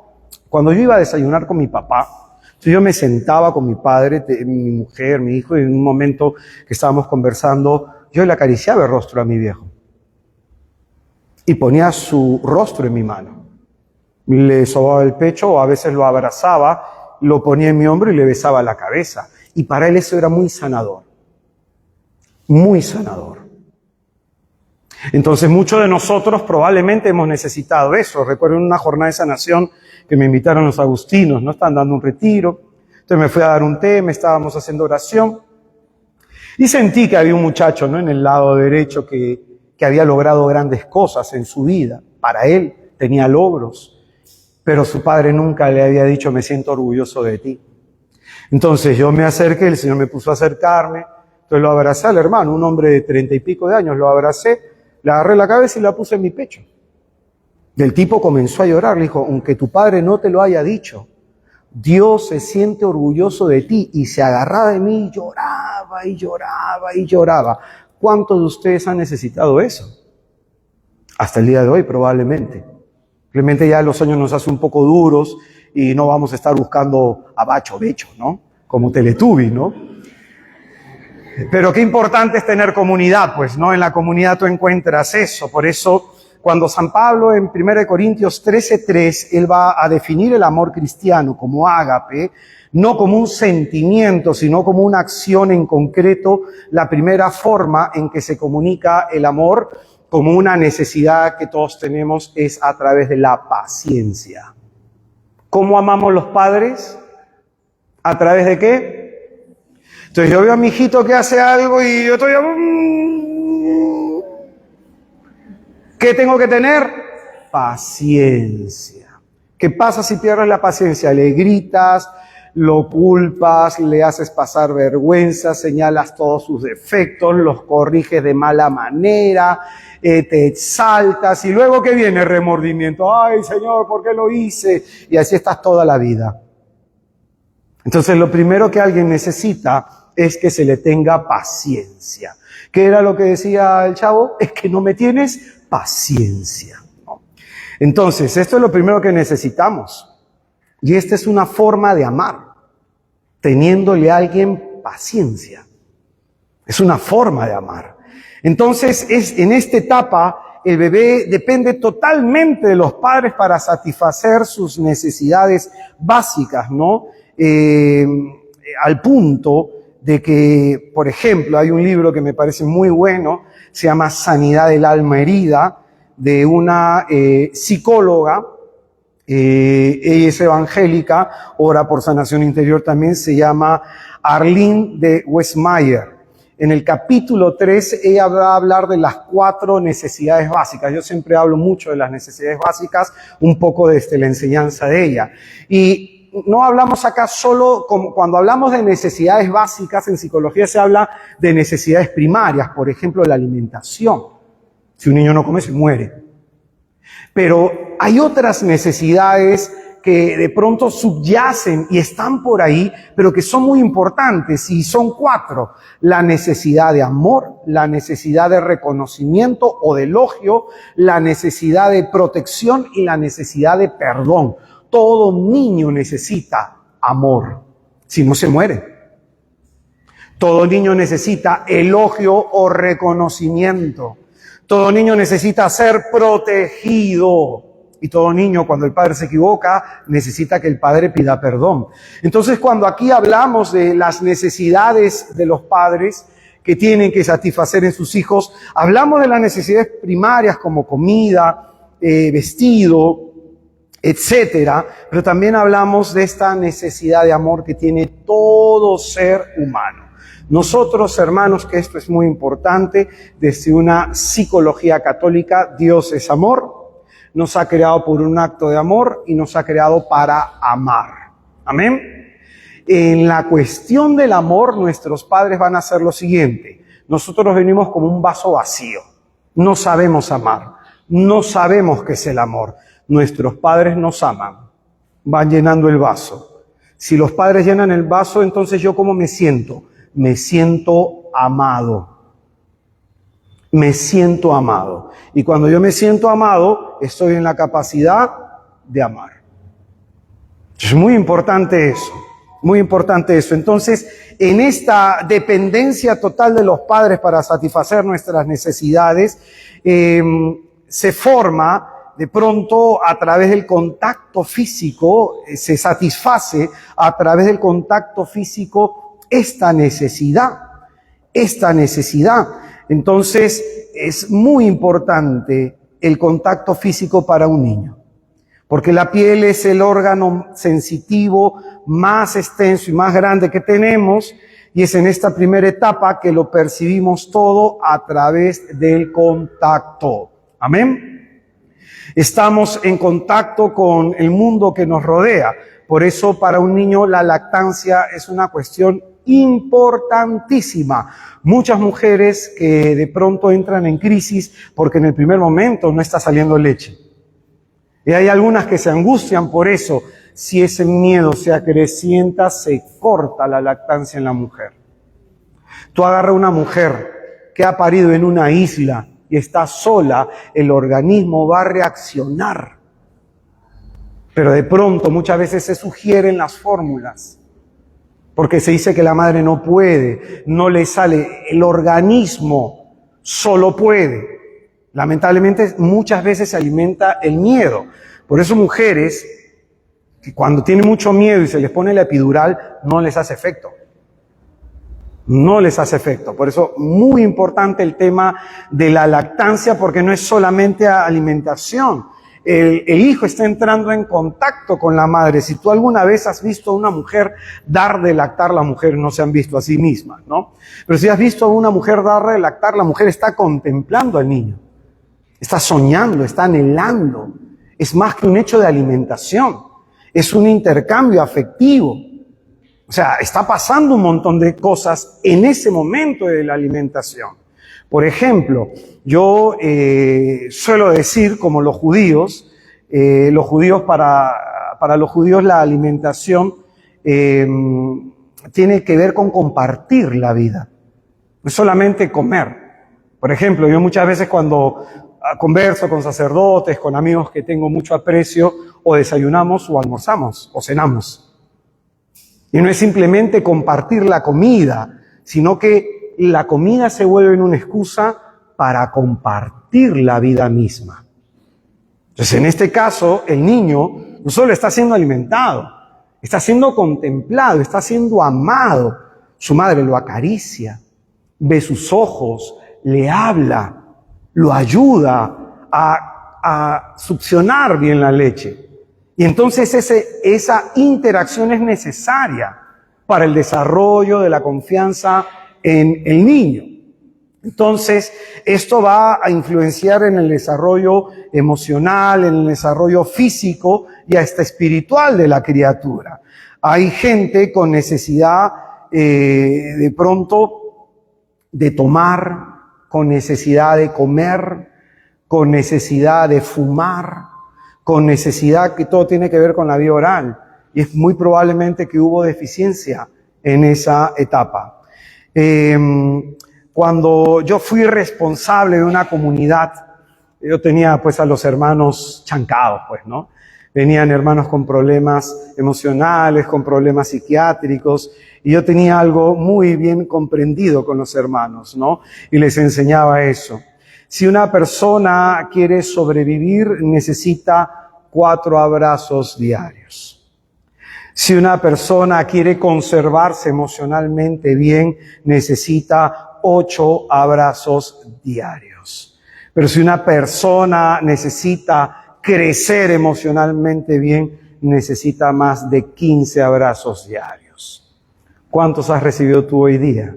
Cuando yo iba a desayunar con mi papá, yo me sentaba con mi padre, mi mujer, mi hijo, y en un momento que estábamos conversando, yo le acariciaba el rostro a mi viejo. Y ponía su rostro en mi mano. Le sobaba el pecho o a veces lo abrazaba, lo ponía en mi hombro y le besaba la cabeza. Y para él eso era muy sanador. Muy sanador. Entonces muchos de nosotros probablemente hemos necesitado eso. Recuerdo en una jornada de sanación que me invitaron los agustinos, ¿no? Estaban dando un retiro. Entonces me fui a dar un tema, estábamos haciendo oración. Y sentí que había un muchacho, ¿no? En el lado derecho que había logrado grandes cosas en su vida. Para él tenía logros. Pero su padre nunca le había dicho, me siento orgulloso de ti. Entonces yo me acerqué, el Señor me puso a acercarme. Entonces lo abracé al hermano, un hombre de 30 y pico de años, lo abracé, le agarré la cabeza y la puse en mi pecho. Y el tipo comenzó a llorar, le dijo, aunque tu padre no te lo haya dicho, Dios se siente orgulloso de ti. Y se agarraba de mí y lloraba y lloraba y lloraba. ¿Cuántos de ustedes han necesitado eso? Hasta el día de hoy probablemente. Simplemente ya los años nos hacen un poco duros y no vamos a estar buscando a bacho becho, ¿no? Como Teletubby, ¿no? Pero qué importante es tener comunidad, pues, ¿no? En la comunidad tú encuentras eso. Por eso, cuando San Pablo en 1 Corintios 13:3, él va a definir el amor cristiano como ágape, no como un sentimiento, sino como una acción en concreto, la primera forma en que se comunica el amor como una necesidad que todos tenemos es a través de la paciencia. ¿Cómo amamos los padres? ¿A través de qué? Entonces yo veo a mi hijito que hace algo y yo estoy... ¿Qué tengo que tener? Paciencia. ¿Qué pasa si pierdes la paciencia? Le gritas, lo culpas, le haces pasar vergüenza, señalas todos sus defectos, los corriges de mala manera, te exaltas y luego ¿qué viene? Remordimiento. Ay, Señor, ¿por qué lo hice? Y así estás toda la vida. Entonces lo primero que alguien necesita es que se le tenga paciencia. ¿Qué era lo que decía el chavo? Es que no me tienes paciencia. ¿No? Entonces, esto es lo primero que necesitamos. Y esta es una forma de amar, teniéndole a alguien paciencia. Es una forma de amar. Entonces, en esta etapa, el bebé depende totalmente de los padres para satisfacer sus necesidades básicas, ¿no? Al punto de que, por ejemplo, hay un libro que me parece muy bueno, se llama Sanidad del alma herida, de una psicóloga. Ella es evangélica, ora por sanación interior también, se llama Arlene de Westmeyer. En el capítulo 3, ella va a hablar de las 4 necesidades básicas. Yo siempre hablo mucho de las necesidades básicas, un poco desde la enseñanza de ella. Y no hablamos acá solo, como cuando hablamos de necesidades básicas, en psicología se habla de necesidades primarias, por ejemplo, la alimentación. Si un niño no come, se muere. Pero hay otras necesidades que de pronto subyacen y están por ahí, pero que son muy importantes y son 4. La necesidad de amor, la necesidad de reconocimiento o de elogio, la necesidad de protección y la necesidad de perdón. Todo niño necesita amor, si no se muere. Todo niño necesita elogio o reconocimiento. Todo niño necesita ser protegido. Y todo niño, cuando el padre se equivoca, necesita que el padre pida perdón. Entonces, cuando aquí hablamos de las necesidades de los padres que tienen que satisfacer en sus hijos, hablamos de las necesidades primarias como comida, vestido, etcétera, pero también hablamos de esta necesidad de amor que tiene todo ser humano. Nosotros, hermanos, que esto es muy importante, desde una psicología católica, Dios es amor, nos ha creado por un acto de amor y nos ha creado para amar. Amén. En la cuestión del amor, nuestros padres van a hacer lo siguiente. Nosotros venimos como un vaso vacío. No sabemos amar. No sabemos qué es el amor. Nuestros padres nos aman. Van llenando el vaso. Si los padres llenan el vaso, entonces ¿yo cómo me siento? Me siento amado. Me siento amado. Y cuando yo me siento amado, estoy en la capacidad de amar. Es muy importante eso. Muy importante eso. Entonces, en esta dependencia total de los padres para satisfacer nuestras necesidades, se forma de pronto a través del contacto físico, se satisface a través del contacto físico esta necesidad. Entonces, es muy importante el contacto físico para un niño, porque la piel es el órgano sensitivo más extenso y más grande que tenemos, y es en esta primera etapa que lo percibimos todo a través del contacto. Amén. Estamos en contacto con el mundo que nos rodea. Por eso, para un niño, la lactancia es una cuestión importantísima. Muchas mujeres que de pronto entran en crisis porque en el primer momento no está saliendo leche. Y hay algunas que se angustian por eso. Si ese miedo se acrecienta, se corta la lactancia en la mujer. Tú agarras a una mujer que ha parido en una isla y está sola, el organismo va a reaccionar. Pero de pronto muchas veces se sugieren las fórmulas, porque se dice que la madre no puede, no le sale, el organismo solo puede. Lamentablemente muchas veces se alimenta el miedo. Por eso mujeres que cuando tienen mucho miedo y se les pone la epidural, no les hace efecto. No les hace efecto. Por eso muy importante el tema de la lactancia, porque no es solamente alimentación. El hijo está entrando en contacto con la madre. Si tú alguna vez has visto a una mujer dar de lactar, las mujeres no se han visto a sí mismas, ¿no? Pero si has visto a una mujer dar de lactar, la mujer está contemplando al niño. Está soñando, está anhelando. Es más que un hecho de alimentación. Es un intercambio afectivo. O sea, está pasando un montón de cosas en ese momento de la alimentación. Por ejemplo, yo suelo decir, como los judíos para los judíos la alimentación tiene que ver con compartir la vida. No es solamente comer. Por ejemplo, yo muchas veces cuando converso con sacerdotes, con amigos que tengo mucho aprecio, o desayunamos o almorzamos o cenamos. Y no es simplemente compartir la comida, sino que la comida se vuelve una excusa para compartir la vida misma. Entonces, en este caso, el niño no solo está siendo alimentado, está siendo contemplado, está siendo amado. Su madre lo acaricia, ve sus ojos, le habla, lo ayuda a succionar bien la leche. Y entonces esa interacción es necesaria para el desarrollo de la confianza en el niño. Entonces, esto va a influenciar en el desarrollo emocional, en el desarrollo físico y hasta espiritual de la criatura. Hay gente con necesidad de pronto de tomar, con necesidad de comer, con necesidad de fumar, con necesidad que todo tiene que ver con la vía oral. Y es muy probablemente que hubo deficiencia en esa etapa. Cuando yo fui responsable de una comunidad, yo tenía pues a los hermanos chancados, pues, ¿no? Venían hermanos con problemas emocionales, con problemas psiquiátricos, y yo tenía algo muy bien comprendido con los hermanos, ¿no? Y les enseñaba eso. Si una persona quiere sobrevivir, necesita 4 abrazos diarios. Si una persona quiere conservarse emocionalmente bien, necesita 8 abrazos diarios. Pero si una persona necesita crecer emocionalmente bien, necesita más de 15 abrazos diarios. ¿Cuántos has recibido tú hoy día?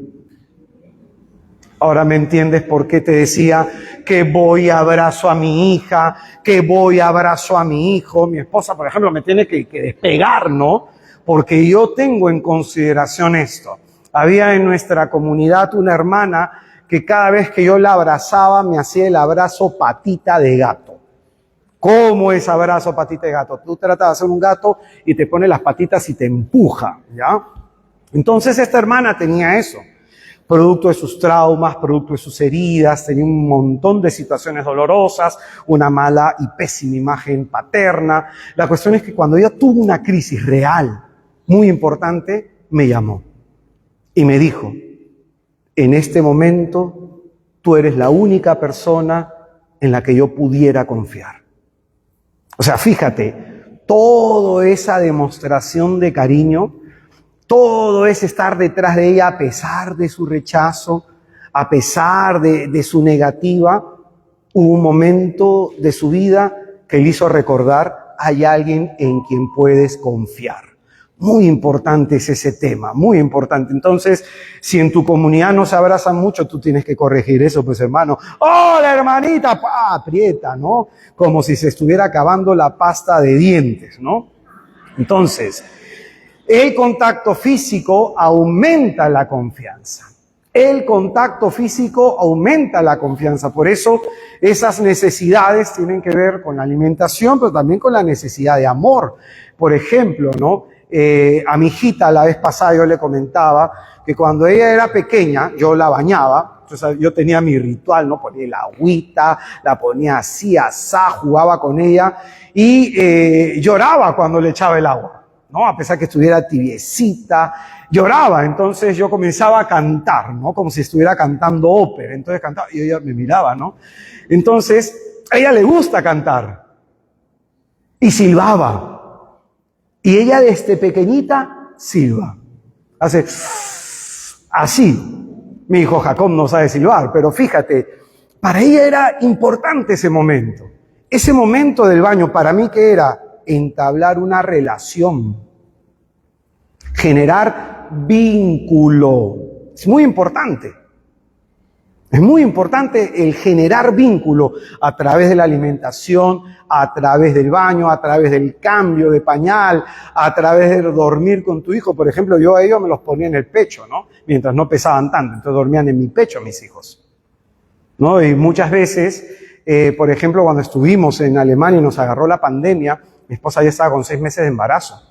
Ahora me entiendes por qué te decía que voy abrazo a mi hija, que voy abrazo a mi hijo. Mi esposa, por ejemplo, me tiene que despegar, ¿no? Porque yo tengo en consideración esto. Había en nuestra comunidad una hermana que cada vez que yo la abrazaba me hacía el abrazo patita de gato. ¿Cómo es abrazo patita de gato? Tú tratas de hacer un gato y te pone las patitas y te empuja, ¿ya? Entonces esta hermana tenía eso. Producto de sus traumas, producto de sus heridas, tenía un montón de situaciones dolorosas, una mala y pésima imagen paterna. La cuestión es que cuando ella tuvo una crisis real, muy importante, me llamó y me dijo, en este momento tú eres la única persona en la que yo pudiera confiar. O sea, fíjate, toda esa demostración de cariño, todo es estar detrás de ella a pesar de su rechazo, a pesar de su negativa. Hubo un momento de su vida que le hizo recordar, hay alguien en quien puedes confiar. Muy importante es ese tema, muy importante. Entonces, si en tu comunidad no se abrazan mucho, tú tienes que corregir eso, pues hermano. ¡Hola, hermanita! ¡Pah! Aprieta, ¿no? Como si se estuviera acabando la pasta de dientes, ¿no? Entonces, el contacto físico aumenta la confianza. El contacto físico aumenta la confianza. Por eso esas necesidades tienen que ver con la alimentación, pero también con la necesidad de amor. Por ejemplo, ¿no? A mi hijita la vez pasada yo le comentaba que cuando ella era pequeña yo la bañaba. Entonces yo tenía mi ritual, ¿no? Ponía la agüita, la ponía así, asá, jugaba con ella y lloraba cuando le echaba el agua. ¿No? A pesar que estuviera tibiecita, lloraba. Entonces yo comenzaba a cantar, ¿no? Como si estuviera cantando ópera. Entonces cantaba y ella me miraba, ¿no? Entonces a ella le gusta cantar y silbaba. Y ella desde pequeñita silba. Hace así. Mi hijo Jacob no sabe silbar, pero fíjate, para ella era importante ese momento. Ese momento del baño para mí que era entablar una relación, generar vínculo. Es muy importante. Es muy importante el generar vínculo a través de la alimentación, a través del baño, a través del cambio de pañal, a través de dormir con tu hijo. Por ejemplo, yo a ellos me los ponía en el pecho, ¿no? Mientras no pesaban tanto, entonces dormían en mi pecho mis hijos, ¿no? Y muchas veces, por ejemplo, cuando estuvimos en Alemania y nos agarró la pandemia, mi esposa ya estaba con 6 meses de embarazo.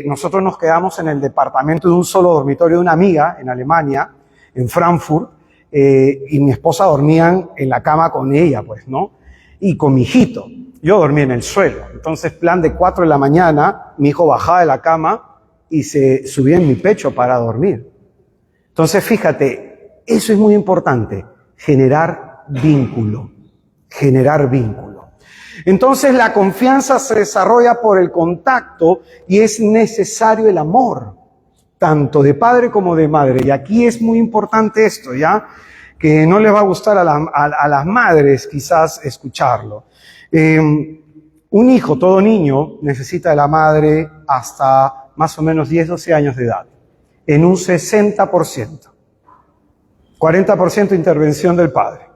Nosotros nos quedamos en el departamento de un solo dormitorio de una amiga en Alemania, en Frankfurt, y mi esposa dormía en la cama con ella, pues, ¿no? Y con mi hijito. Yo dormía en el suelo. Entonces, plan de 4 de la mañana, mi hijo bajaba de la cama y se subía en mi pecho para dormir. Entonces, fíjate, eso es muy importante, generar vínculo, generar vínculo. Entonces, la confianza se desarrolla por el contacto y es necesario el amor, tanto de padre como de madre. Y aquí es muy importante esto, ¿ya? Que no les va a gustar a las madres quizás escucharlo. Un hijo, todo niño, necesita de la madre hasta más o menos 10, 12 años de edad, en un 60%. 40% intervención del padre.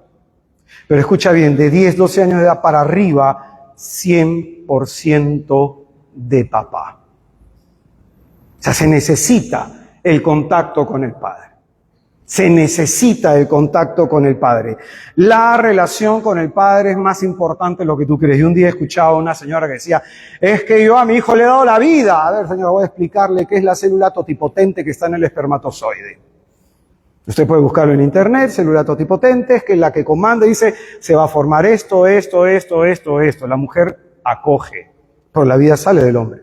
Pero escucha bien, de 10, 12 años de edad para arriba, 100% de papá. O sea, se necesita el contacto con el padre. Se necesita el contacto con el padre. La relación con el padre es más importante de lo que tú crees. Yo un día escuchaba a una señora que decía, es que yo a mi hijo le he dado la vida. A ver, señora, voy a explicarle qué es la célula totipotente que está en el espermatozoide. Usted puede buscarlo en internet, célula totipotente, que es la que comanda y dice, se va a formar esto. La mujer acoge, pero la vida sale del hombre.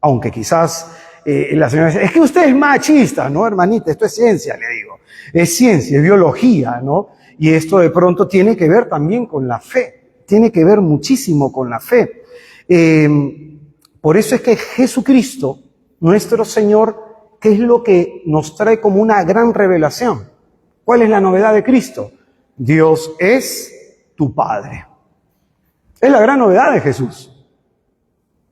Aunque quizás la señora dice, es que usted es machista. No, hermanita, esto es ciencia, le digo. Es ciencia, es biología, ¿no? Y esto de pronto tiene que ver también con la fe. Tiene que ver muchísimo con la fe. Por eso es que Jesucristo, nuestro Señor, ¿qué es lo que nos trae como una gran revelación? ¿Cuál es la novedad de Cristo? Dios es tu Padre. Es la gran novedad de Jesús.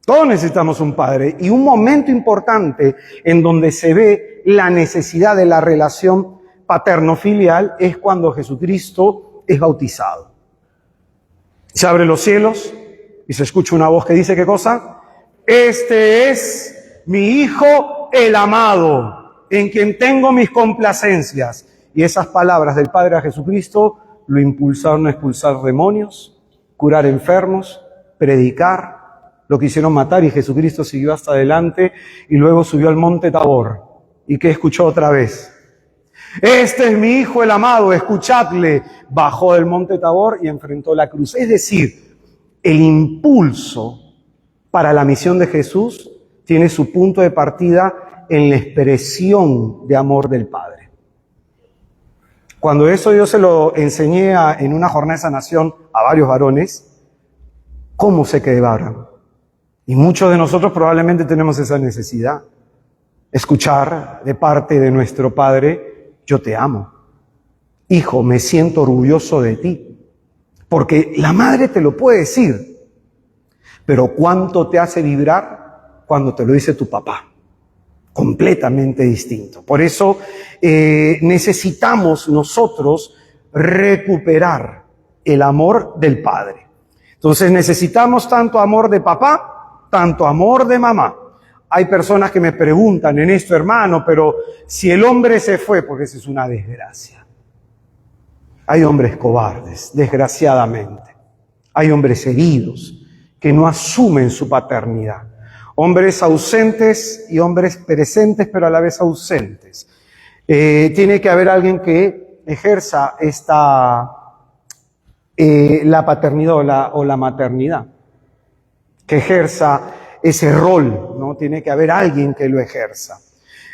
Todos necesitamos un padre, y un momento importante en donde se ve la necesidad de la relación paterno-filial es cuando Jesucristo es bautizado. Se abren los cielos y se escucha una voz que dice, ¿qué cosa? Este es mi Hijo el amado, en quien tengo mis complacencias. Y esas palabras del Padre a Jesucristo lo impulsaron a expulsar demonios, curar enfermos, predicar. Lo quisieron matar y Jesucristo siguió hasta adelante y luego subió al monte Tabor. ¿Y qué escuchó otra vez? Este es mi Hijo el amado, escuchadle. Bajó del monte Tabor y enfrentó la cruz. Es decir, el impulso para la misión de Jesús tiene su punto de partida en la expresión de amor del Padre. Cuando eso yo se lo enseñé en una jornada de sanación a varios varones, ¿cómo se quedaron? Y muchos de nosotros probablemente tenemos esa necesidad. Escuchar de parte de nuestro Padre, yo te amo. Hijo, me siento orgulloso de ti. Porque la madre te lo puede decir. Pero ¿cuánto te hace vibrar cuando te lo dice tu papá? Completamente distinto. Por eso necesitamos nosotros recuperar el amor del Padre. Entonces necesitamos tanto amor de papá, tanto amor de mamá. Hay personas que me preguntan en esto, hermano, pero si el hombre se fue, porque esa es una desgracia. Hay hombres cobardes, desgraciadamente. Hay hombres heridos que no asumen su paternidad. Hombres ausentes y hombres presentes, pero a la vez ausentes. Tiene que haber alguien que ejerza la paternidad o la maternidad, que ejerza ese rol, ¿no? Tiene que haber alguien que lo ejerza.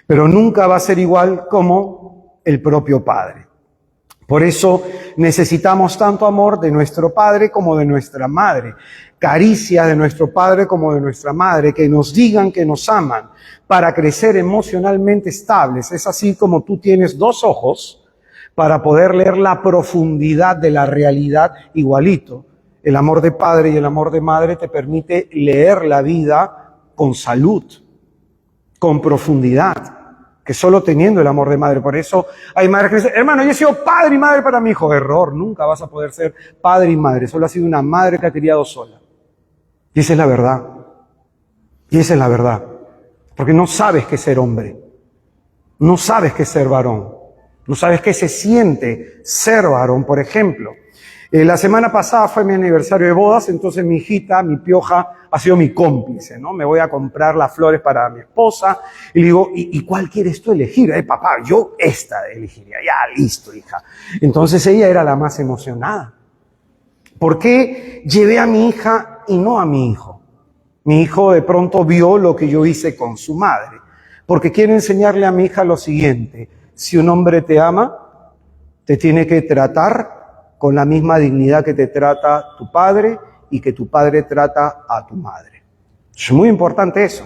Pero nunca va a ser igual como el propio Padre. Por eso necesitamos tanto amor de nuestro Padre como de nuestra Madre. Caricia de nuestro Padre como de nuestra Madre, que nos digan que nos aman para crecer emocionalmente estables. Es así como tú tienes dos ojos para poder leer la profundidad de la realidad igualito. El amor de padre y el amor de madre te permite leer la vida con salud, con profundidad, que solo teniendo el amor de madre. Por eso hay madres que dicen, hermano, yo he sido padre y madre para mi hijo. Error, nunca vas a poder ser padre y madre. Solo has sido una madre que ha criado sola. Y esa es la verdad. Y esa es la verdad. Porque no sabes qué es ser hombre. No sabes qué es ser varón. No sabes qué se siente ser varón, por ejemplo. La semana pasada fue mi aniversario de bodas, entonces mi hijita, mi pioja, ha sido mi cómplice, ¿no? Me voy a comprar las flores para mi esposa y le digo, ¿y cuál quieres tú elegir? Papá, yo esta elegiría. Ya, listo, hija. Entonces ella era la más emocionada. ¿Por qué llevé a mi hija y no a mi hijo? Mi hijo de pronto vio lo que yo hice con su madre, porque quiero enseñarle a mi hija lo siguiente: si un hombre te ama, te tiene que tratar con la misma dignidad que te trata tu padre y que tu padre trata a tu madre. Es muy importante eso.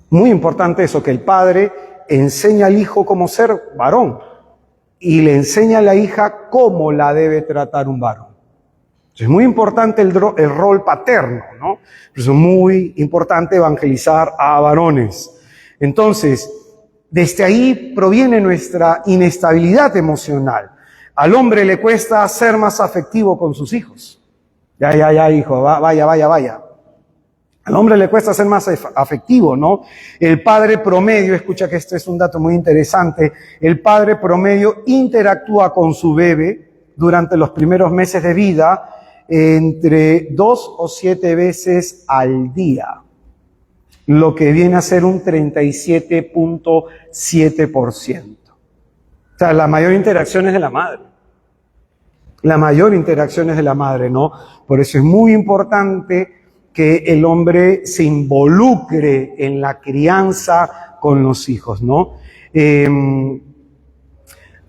Muy importante eso, que el padre enseña al hijo cómo ser varón y le enseña a la hija cómo la debe tratar un varón. Es muy importante el rol paterno, ¿no? Es muy importante evangelizar a varones. Entonces, desde ahí proviene nuestra inestabilidad emocional. Al hombre le cuesta ser más afectivo con sus hijos. Ya, hijo, vaya. Al hombre le cuesta ser más afectivo, ¿no? El padre promedio, escucha que este es un dato muy interesante, el padre promedio interactúa con su bebé durante los primeros meses de vida entre 2 o 7 veces al día, lo que viene a ser un 37.7%. O sea, la mayor interacción es de la madre. La mayor interacción es de la madre, ¿no? Por eso es muy importante que el hombre se involucre en la crianza con los hijos, ¿no?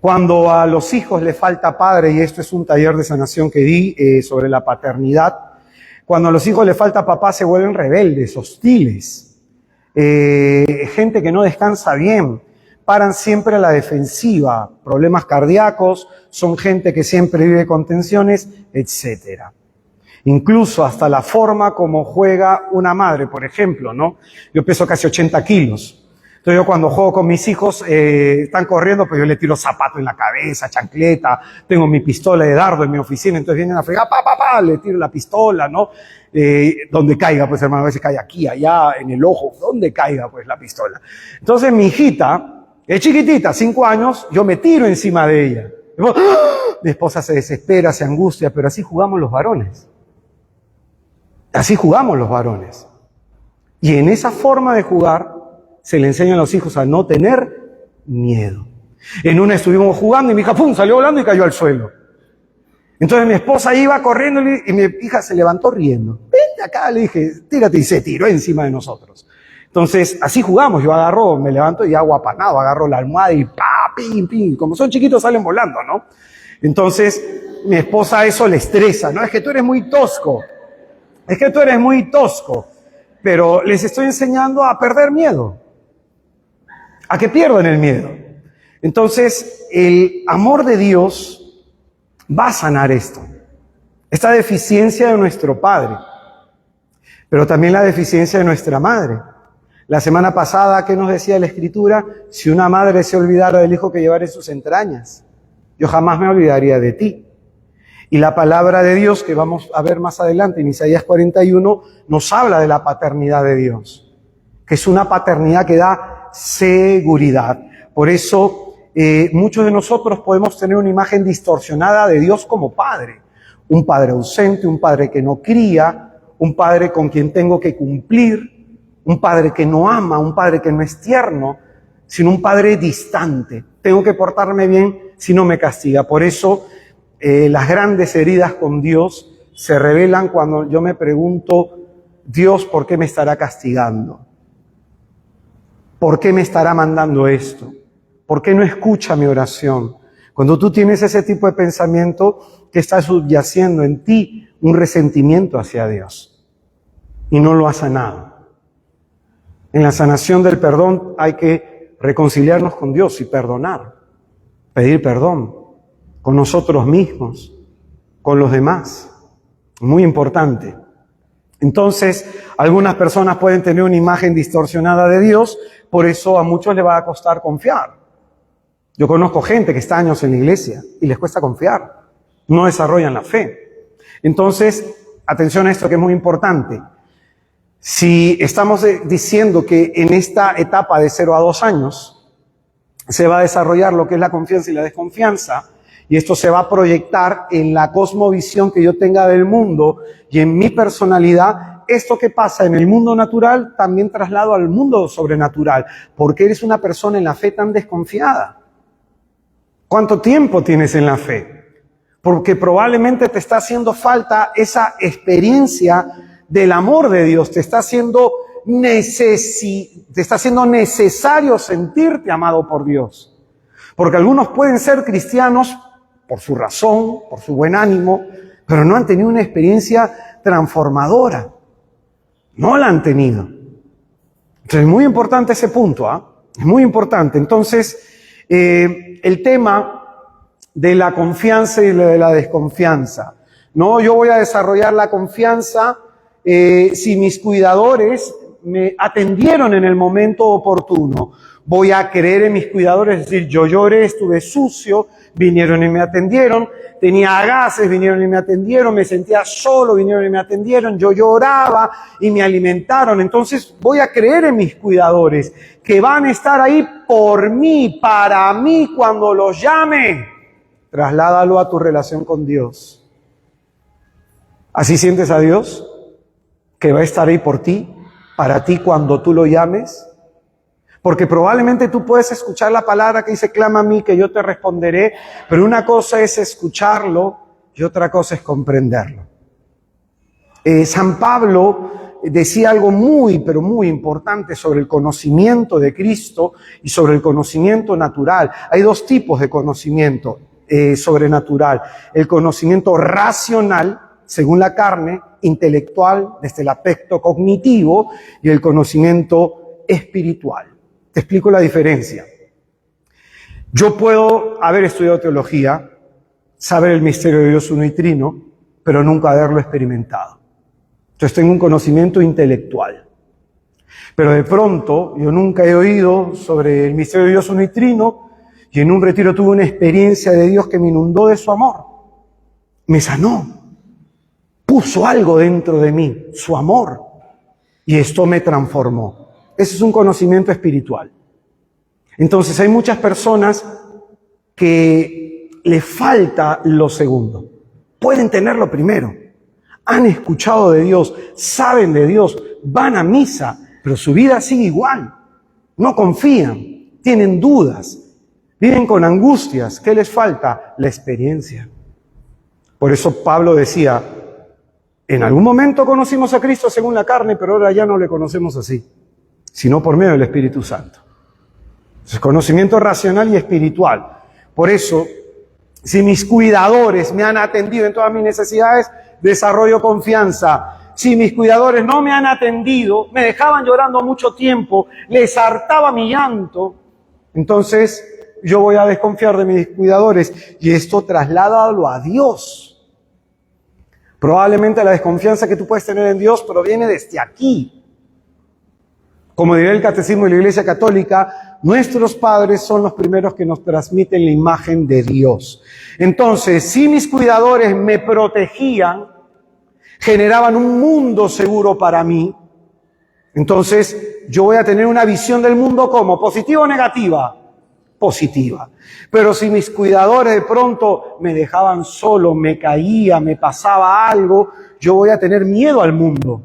Cuando a los hijos les falta padre, y esto es un taller de sanación que di sobre la paternidad, cuando a los hijos les falta papá se vuelven rebeldes, hostiles, gente que no descansa bien, paran siempre a la defensiva, problemas cardíacos, son gente que siempre vive con tensiones, etcétera. Incluso hasta la forma como juega una madre, por ejemplo, ¿no? Yo peso casi 80 kilos. Entonces yo cuando juego con mis hijos, están corriendo, pues yo le tiro zapato en la cabeza, chancleta, tengo mi pistola de dardo en mi oficina, entonces vienen a fregar, le tiro la pistola, ¿no? Donde caiga, pues hermano, a veces cae aquí, allá, en el ojo, donde caiga, pues la pistola. Entonces mi hijita, es chiquitita, 5 años, yo me tiro encima de ella. Mi esposa se desespera, se angustia, pero así jugamos los varones. Así jugamos los varones. Y en esa forma de jugar se le enseña a los hijos a no tener miedo. En una estuvimos jugando y mi hija ¡pum! Salió volando y cayó al suelo. Entonces mi esposa iba corriendo y mi hija se levantó riendo. Vente acá, le dije, tírate, y se tiró encima de nosotros. Entonces así jugamos, yo agarro, me levanto y hago apanado, agarro la almohada y pim, pim. Como son chiquitos salen volando, ¿no? Entonces mi esposa eso le estresa, ¿no? Es que tú eres muy tosco. Es que tú eres muy tosco, pero les estoy enseñando a perder miedo, a que pierdan el miedo. Entonces, el amor de Dios va a sanar esto, esta deficiencia de nuestro padre, pero también la deficiencia de nuestra madre. La semana pasada, ¿qué nos decía la Escritura? Si una madre se olvidara del hijo que llevara en sus entrañas, yo jamás me olvidaría de ti. Y la palabra de Dios, que vamos a ver más adelante en Isaías 41, nos habla de la paternidad de Dios, que es una paternidad que da seguridad. Por eso, muchos de nosotros podemos tener una imagen distorsionada de Dios como padre. Un padre ausente, un padre que no cría, un padre con quien tengo que cumplir, un padre que no ama, un padre que no es tierno, sino un padre distante. Tengo que portarme bien si no me castiga. Por eso, las grandes heridas con Dios se revelan cuando yo me pregunto, Dios, ¿por qué me estará castigando? ¿Por qué me estará mandando esto? ¿Por qué no escucha mi oración? Cuando tú tienes ese tipo de pensamiento, que está subyaciendo en ti un resentimiento hacia Dios y no lo has sanado. En la sanación del perdón hay que reconciliarnos con Dios y perdonar, pedir perdón. Con nosotros mismos, con los demás. Muy importante. Entonces, algunas personas pueden tener una imagen distorsionada de Dios, por eso a muchos les va a costar confiar. Yo conozco gente que está años en la iglesia y les cuesta confiar. No desarrollan la fe. Entonces, atención a esto que es muy importante. Si estamos diciendo que en esta etapa de 0 a 2 años se va a desarrollar lo que es la confianza y la desconfianza, y esto se va a proyectar en la cosmovisión que yo tenga del mundo y en mi personalidad. Esto que pasa en el mundo natural también traslado al mundo sobrenatural. ¿Por qué eres una persona en la fe tan desconfiada? ¿Cuánto tiempo tienes en la fe? Porque probablemente te está haciendo falta esa experiencia del amor de Dios. Te está haciendo necesario sentirte amado por Dios. Porque algunos pueden ser cristianos por su razón, por su buen ánimo, pero no han tenido una experiencia transformadora. No la han tenido. Entonces es muy importante ese punto, es muy importante. Entonces, el tema de la confianza y de la desconfianza. No, yo voy a desarrollar la confianza si mis cuidadores me atendieron en el momento oportuno. Voy a creer en mis cuidadores, es decir, yo lloré, estuve sucio, vinieron y me atendieron, tenía gases, vinieron y me atendieron, me sentía solo, vinieron y me atendieron, yo lloraba y me alimentaron. Entonces voy a creer en mis cuidadores, que van a estar ahí por mí, para mí, cuando los llame. Trasládalo a tu relación con Dios. ¿Así sientes a Dios? Que va a estar ahí por ti, para ti cuando tú lo llames. Porque probablemente tú puedes escuchar la palabra que dice, clama a mí que yo te responderé, pero una cosa es escucharlo y otra cosa es comprenderlo. San Pablo decía algo muy, pero muy importante sobre el conocimiento de Cristo y sobre el conocimiento natural. Hay dos tipos de conocimiento sobrenatural. El conocimiento racional, según la carne, intelectual, desde el aspecto cognitivo, y el conocimiento espiritual. Te explico la diferencia. Yo puedo haber estudiado teología, saber el misterio de Dios uno y trino, pero nunca haberlo experimentado. Entonces tengo un conocimiento intelectual. Pero de pronto yo nunca he oído sobre el misterio de Dios uno y trino, y en un retiro tuve una experiencia de Dios que me inundó de su amor. Me sanó. Puso algo dentro de mí, su amor. Y esto me transformó. Ese es un conocimiento espiritual. Entonces hay muchas personas que le falta lo segundo. Pueden tener lo primero. Han escuchado de Dios, saben de Dios, van a misa, pero su vida sigue igual. No confían, tienen dudas, viven con angustias. ¿Qué les falta? La experiencia. Por eso Pablo decía, en algún momento conocimos a Cristo según la carne, pero ahora ya no le conocemos así, sino por medio del Espíritu Santo. Es conocimiento racional y espiritual. Por eso, si mis cuidadores me han atendido en todas mis necesidades, desarrollo confianza. Si mis cuidadores no me han atendido, me dejaban llorando mucho tiempo, les hartaba mi llanto, entonces yo voy a desconfiar de mis cuidadores. Y esto trasládalo a Dios. Probablemente la desconfianza que tú puedes tener en Dios proviene desde aquí. Como diría el Catecismo de la Iglesia Católica, nuestros padres son los primeros que nos transmiten la imagen de Dios. Entonces, si mis cuidadores me protegían, generaban un mundo seguro para mí, entonces yo voy a tener una visión del mundo como positiva o negativa, positiva. Pero si mis cuidadores de pronto me dejaban solo, me caía, me pasaba algo, yo voy a tener miedo al mundo.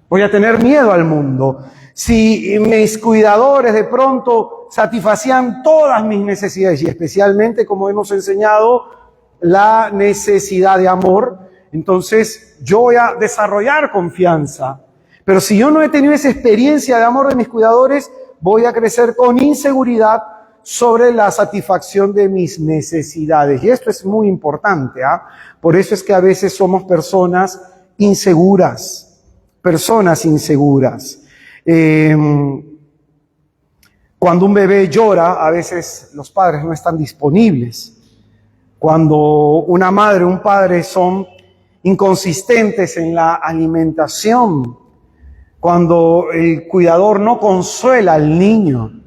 Voy a tener miedo al mundo. Si mis cuidadores de pronto satisfacían todas mis necesidades, y especialmente, como hemos enseñado, la necesidad de amor, entonces yo voy a desarrollar confianza. Pero si yo no he tenido esa experiencia de amor de mis cuidadores, voy a crecer con inseguridad sobre la satisfacción de mis necesidades. Y esto es muy importante, ¿ah? Por eso es que a veces somos personas inseguras. Personas inseguras. Cuando un bebé llora, a veces los padres no están disponibles. Cuando una madre o un padre son inconsistentes en la alimentación. Cuando el cuidador no consuela al niño.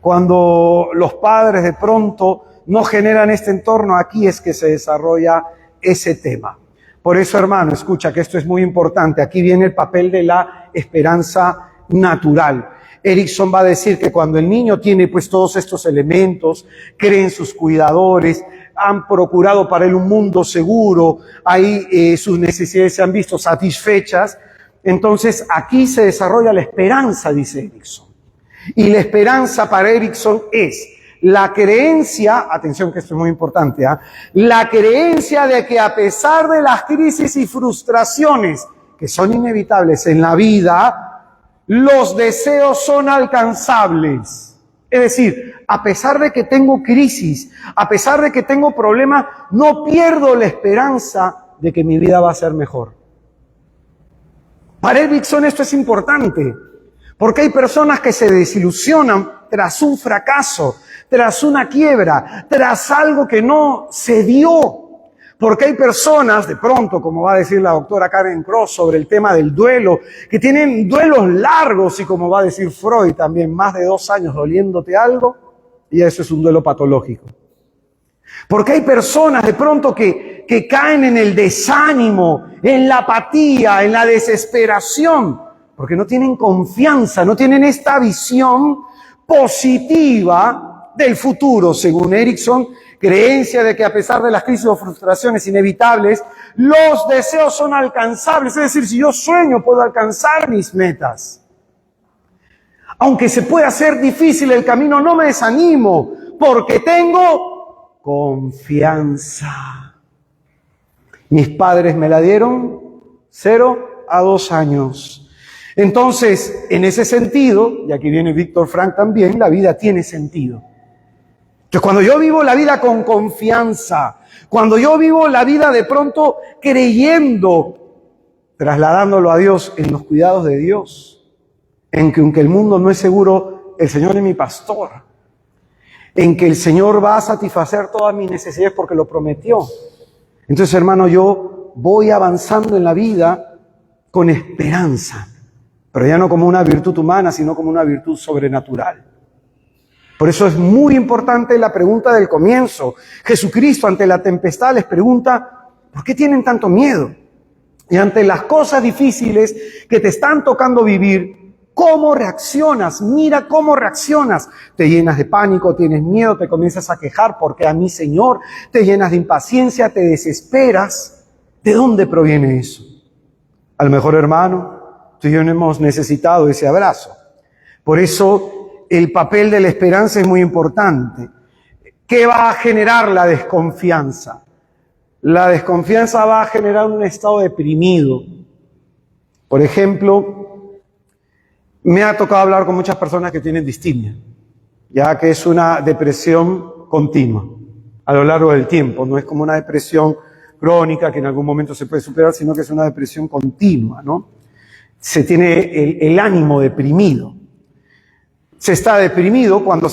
Cuando los padres de pronto no generan este entorno, aquí es que se desarrolla ese tema. Por eso, hermano, escucha que esto es muy importante. Aquí viene el papel de la esperanza natural. Erickson va a decir que cuando el niño tiene pues todos estos elementos, cree en sus cuidadores, han procurado para él un mundo seguro, ahí sus necesidades se han visto satisfechas, entonces aquí se desarrolla la esperanza, dice Erickson. Y la esperanza para Erickson es la creencia, atención que esto es muy importante, la creencia de que a pesar de las crisis y frustraciones que son inevitables en la vida, los deseos son alcanzables. Es decir, a pesar de que tengo crisis, a pesar de que tengo problemas, no pierdo la esperanza de que mi vida va a ser mejor. Para Erickson esto es importante, porque hay personas que se desilusionan tras un fracaso, tras una quiebra, tras algo que no se dio. Porque hay personas, de pronto, como va a decir la doctora Karen Cross sobre el tema del duelo, que tienen duelos largos y como va a decir Freud también, más de 2 años doliéndote algo, y eso es un duelo patológico. Porque hay personas de pronto que caen en el desánimo, en la apatía, en la desesperación, porque no tienen confianza, no tienen esta visión positiva del futuro, según Erickson, creencia de que a pesar de las crisis o frustraciones inevitables, los deseos son alcanzables. Es decir, si yo sueño, puedo alcanzar mis metas. Aunque se pueda hacer difícil el camino, no me desanimo, porque tengo confianza. Mis padres me la dieron 0 a 2 años. Entonces, en ese sentido, y aquí viene Víctor Frank también, la vida tiene sentido. Entonces, cuando yo vivo la vida con confianza, cuando yo vivo la vida de pronto creyendo, trasladándolo a Dios en los cuidados de Dios, en que aunque el mundo no es seguro, el Señor es mi pastor, en que el Señor va a satisfacer todas mis necesidades porque lo prometió. Entonces, hermano, yo voy avanzando en la vida con esperanza, pero ya no como una virtud humana, sino como una virtud sobrenatural. Por eso es muy importante la pregunta del comienzo. Jesucristo ante la tempestad les pregunta, ¿por qué tienen tanto miedo? Y ante las cosas difíciles que te están tocando vivir, ¿cómo reaccionas? Mira cómo reaccionas. Te llenas de pánico, tienes miedo, te comienzas a quejar, ¿por qué a mí, Señor? Te llenas de impaciencia, te desesperas. ¿De dónde proviene eso? A lo mejor, hermano, tú y yo no hemos necesitado ese abrazo. Por eso el papel de la esperanza es muy importante. ¿Qué va a generar la desconfianza? La desconfianza va a generar un estado deprimido. Por ejemplo, me ha tocado hablar con muchas personas que tienen distimia, ya que es una depresión continua a lo largo del tiempo. No es como una depresión crónica que en algún momento se puede superar, sino que es una depresión continua, ¿no? Se tiene el ánimo deprimido. Se está deprimido cuando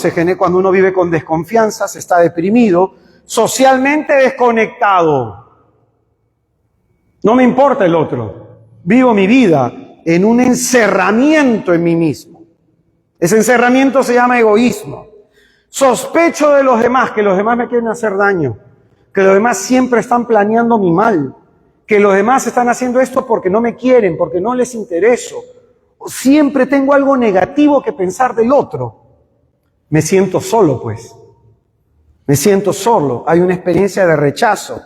uno vive con desconfianza, se está deprimido, socialmente desconectado. No me importa el otro. Vivo mi vida en un encerramiento en mí mismo. Ese encerramiento se llama egoísmo. Sospecho de los demás, que los demás me quieren hacer daño, que los demás siempre están planeando mi mal, que los demás están haciendo esto porque no me quieren, porque no les intereso. Siempre tengo algo negativo que pensar del otro. Me siento solo, pues. Me siento solo. Hay una experiencia de rechazo.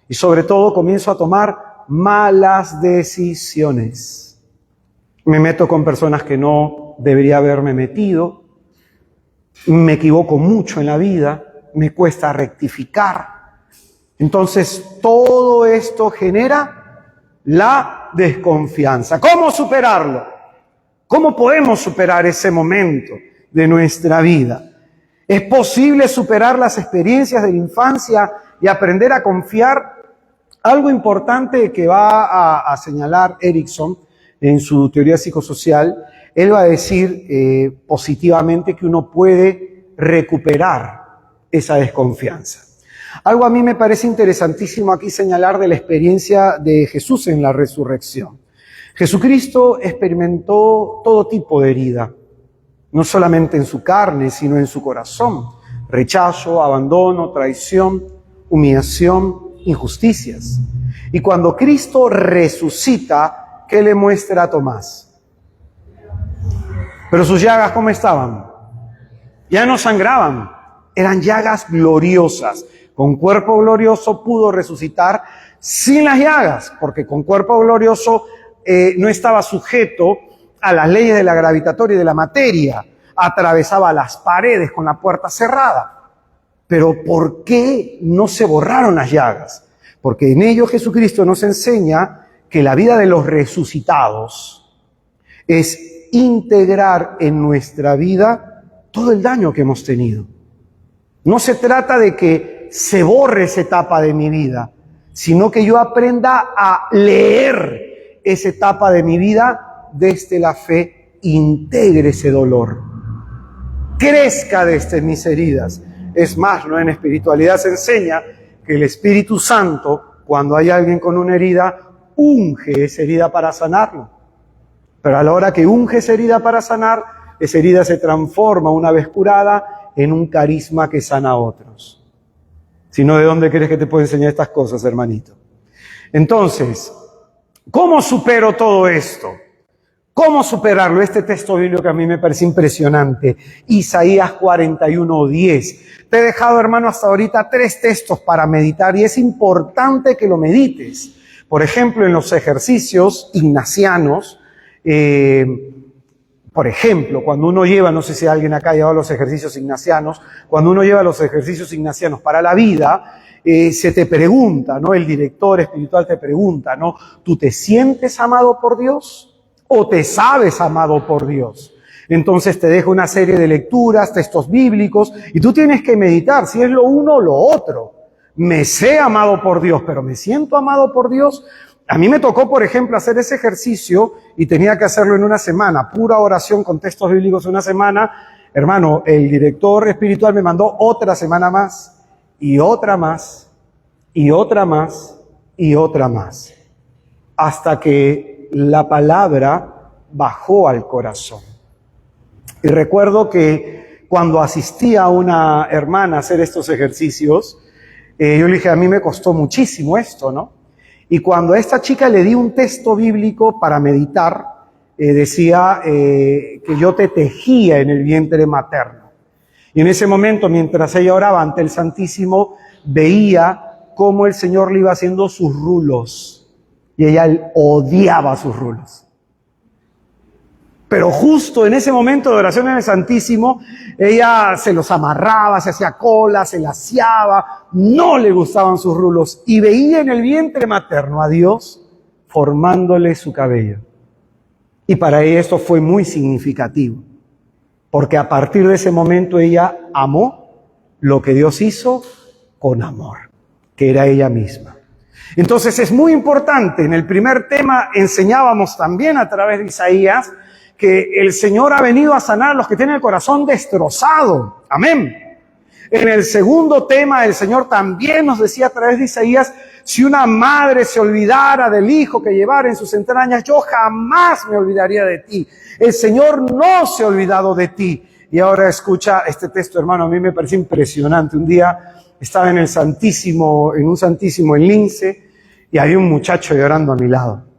Y sobre todo comienzo a tomar malas decisiones. Me meto con personas que no debería haberme metido. Me equivoco mucho en la vida. Me cuesta rectificar. Entonces, todo esto genera la desconfianza. ¿Cómo superarlo? ¿Cómo podemos superar ese momento de nuestra vida? ¿Es posible superar las experiencias de la infancia y aprender a confiar? Algo importante que va a señalar Erickson en su teoría psicosocial, él va a decir positivamente que uno puede recuperar esa desconfianza. Algo a mí me parece interesantísimo aquí señalar de la experiencia de Jesús en la resurrección. Jesucristo experimentó todo tipo de herida, no solamente en su carne, sino en su corazón. Rechazo, abandono, traición, humillación, injusticias. Y cuando Cristo resucita, ¿qué le muestra a Tomás? Pero sus llagas, ¿cómo estaban? Ya no sangraban, eran llagas gloriosas. Con cuerpo glorioso pudo resucitar sin las llagas, porque con cuerpo glorioso no estaba sujeto a las leyes de la gravitatoria y de la materia, atravesaba las paredes con la puerta cerrada. Pero ¿por qué no se borraron las llagas? Porque en ello Jesucristo nos enseña que la vida de los resucitados es integrar en nuestra vida todo el daño que hemos tenido. No se trata de que se borre esa etapa de mi vida, sino que yo aprenda a leer esa etapa de mi vida desde la fe, integre ese dolor, crezca desde mis heridas. Es más, ¿no? En espiritualidad se enseña que el Espíritu Santo, cuando hay alguien con una herida, unge esa herida para sanarlo. Pero a la hora que unge esa herida para sanar, esa herida se transforma, una vez curada, en un carisma que sana a otros. Si no, ¿de dónde crees que te puedo enseñar estas cosas, hermanito? Entonces, ¿cómo supero todo esto? ¿Cómo superarlo? Este texto bíblico que a mí me parece impresionante. Isaías 41:10. Te he dejado, hermano, hasta ahorita 3 textos para meditar y es importante que lo medites. Por ejemplo, en los ejercicios ignacianos, por Por ejemplo, cuando uno lleva, no sé si alguien acá ha llevado los ejercicios ignacianos, cuando uno lleva los ejercicios ignacianos para la vida, se te pregunta, ¿no? El director espiritual te pregunta, ¿no? ¿Tú te sientes amado por Dios o te sabes amado por Dios? Entonces te deja una serie de lecturas, textos bíblicos, y tú tienes que meditar si es lo uno o lo otro. Me sé amado por Dios, pero ¿me siento amado por Dios? A mí me tocó, por ejemplo, hacer ese ejercicio y tenía que hacerlo en una semana, pura oración con textos bíblicos una semana. Hermano, el director espiritual me mandó otra semana más, y otra más, y otra más, y otra más, hasta que la palabra bajó al corazón. Y recuerdo que cuando asistí a una hermana a hacer estos ejercicios, yo le dije, a mí me costó muchísimo esto, ¿no? Y cuando a esta chica le di un texto bíblico para meditar, decía que yo te tejía en el vientre materno. Y en ese momento, mientras ella oraba ante el Santísimo, veía cómo el Señor le iba haciendo sus rulos. Y ella odiaba sus rulos. Pero justo en ese momento de oración en el Santísimo, ella se los amarraba, se hacía cola, se laciaba, no le gustaban sus rulos y veía en el vientre materno a Dios formándole su cabello. Y para ella esto fue muy significativo, porque a partir de ese momento ella amó lo que Dios hizo con amor, que era ella misma. Entonces es muy importante, en el primer tema enseñábamos también a través de Isaías, que el Señor ha venido a sanar a los que tienen el corazón destrozado. Amén. En el segundo tema, el Señor también nos decía a través de Isaías, si una madre se olvidara del hijo que llevara en sus entrañas, yo jamás me olvidaría de ti. El Señor no se ha olvidado de ti. Y ahora escucha este texto, hermano, a mí me parece impresionante. Un día estaba en un Santísimo en Lince, y había un muchacho llorando a mi lado.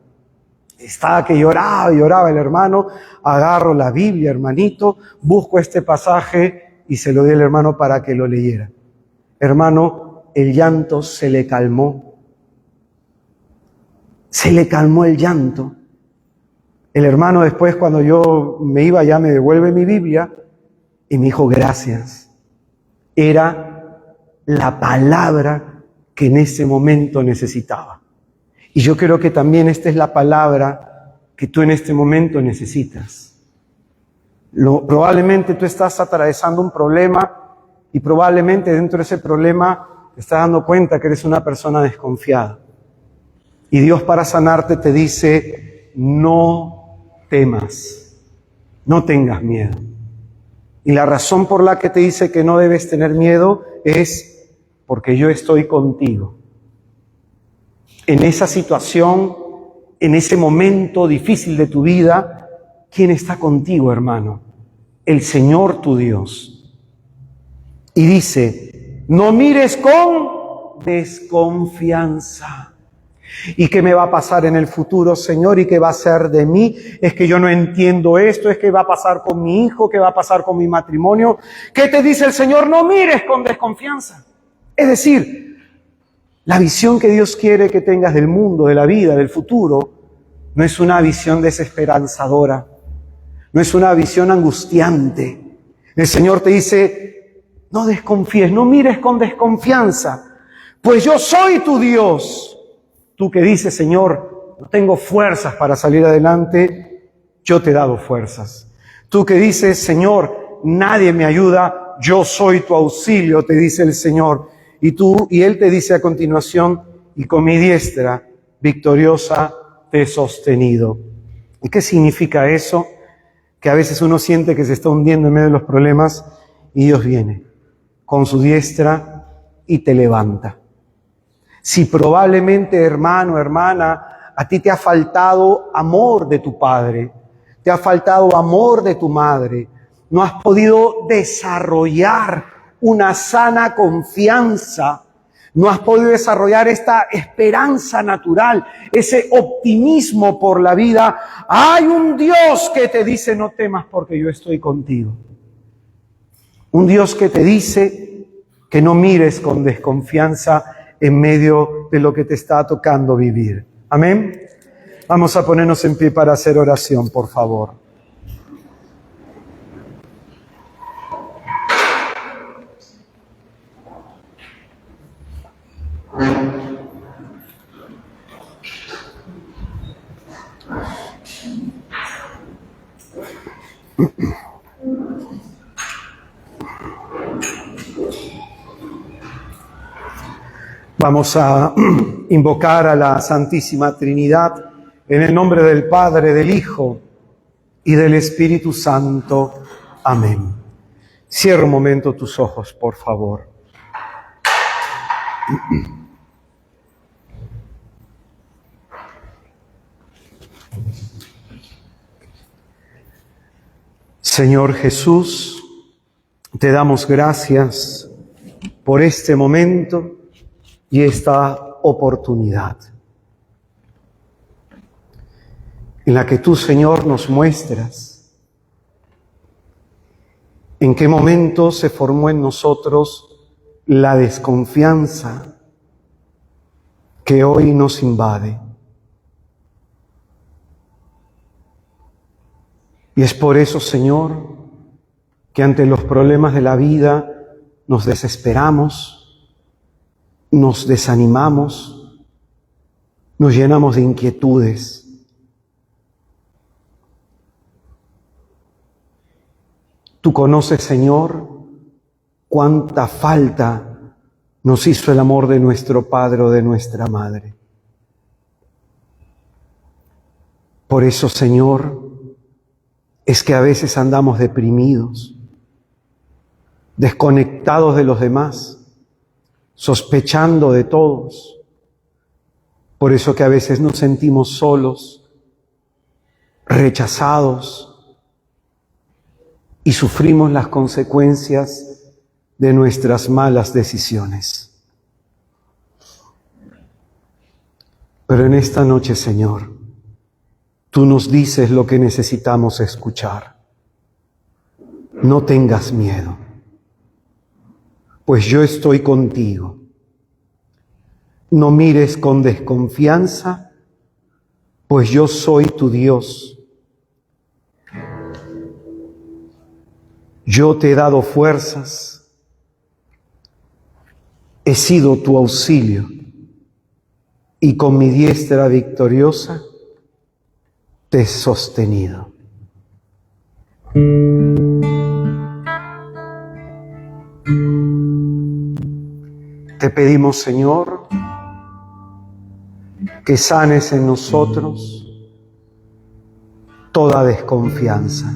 Estaba que lloraba y lloraba el hermano, agarro la Biblia, hermanito, busco este pasaje y se lo di al hermano para que lo leyera. Hermano, el llanto se le calmó. Se le calmó el llanto. El hermano después, cuando yo me iba, ya me devuelve mi Biblia y me dijo, gracias. Era la palabra que en ese momento necesitaba. Y yo creo que también esta es la palabra que tú en este momento necesitas. Probablemente tú estás atravesando un problema y probablemente dentro de ese problema te estás dando cuenta que eres una persona desconfiada. Y Dios para sanarte te dice, no temas, no tengas miedo. Y la razón por la que te dice que no debes tener miedo es porque yo estoy contigo. En esa situación, en ese momento difícil de tu vida, ¿quién está contigo, hermano? El Señor tu Dios. Y dice, no mires con desconfianza. ¿Y qué me va a pasar en el futuro, Señor? ¿Y qué va a ser de mí? Es que yo no entiendo esto, es que va a pasar con mi hijo, qué va a pasar con mi matrimonio. ¿Qué te dice el Señor? No mires con desconfianza. Es decir, la visión que Dios quiere que tengas del mundo, de la vida, del futuro, no es una visión desesperanzadora, no es una visión angustiante. El Señor te dice, no desconfíes, no mires con desconfianza, pues yo soy tu Dios. Tú que dices, Señor, no tengo fuerzas para salir adelante, yo te he dado fuerzas. Tú que dices, Señor, nadie me ayuda, yo soy tu auxilio, te dice el Señor. Y Él te dice a continuación, y con mi diestra victoriosa te he sostenido. ¿Y qué significa eso? Que a veces uno siente que se está hundiendo en medio de los problemas y Dios viene con su diestra y te levanta. Si probablemente, hermano, hermana, a ti te ha faltado amor de tu padre, te ha faltado amor de tu madre, no has podido desarrollar una sana confianza, no has podido desarrollar esta esperanza natural, ese optimismo por la vida. Hay un Dios que te dice, no temas porque yo estoy contigo. Un Dios que te dice que no mires con desconfianza en medio de lo que te está tocando vivir. Amén. Vamos a ponernos en pie para hacer oración, por favor. Vamos a invocar a la Santísima Trinidad en el nombre del Padre, del Hijo y del Espíritu Santo. Amén. Cierra un momento tus ojos, por favor. Señor Jesús, te damos gracias por este momento y esta oportunidad en la que tú, Señor, nos muestras en qué momento se formó en nosotros la desconfianza que hoy nos invade. Y es por eso, Señor, que ante los problemas de la vida nos desesperamos, nos desanimamos, nos llenamos de inquietudes. Tú conoces, Señor, cuánta falta nos hizo el amor de nuestro Padre o de nuestra Madre. Por eso, Señor, es que a veces andamos deprimidos, desconectados de los demás, sospechando de todos. Por eso que a veces nos sentimos solos, rechazados y sufrimos las consecuencias de nuestras malas decisiones. Pero en esta noche, Señor, tú nos dices lo que necesitamos escuchar. No tengas miedo, pues yo estoy contigo. No mires con desconfianza, pues yo soy tu Dios. Yo te he dado fuerzas, he sido tu auxilio, y con mi diestra victoriosa te he sostenido. Te pedimos, Señor, que sanes en nosotros toda desconfianza.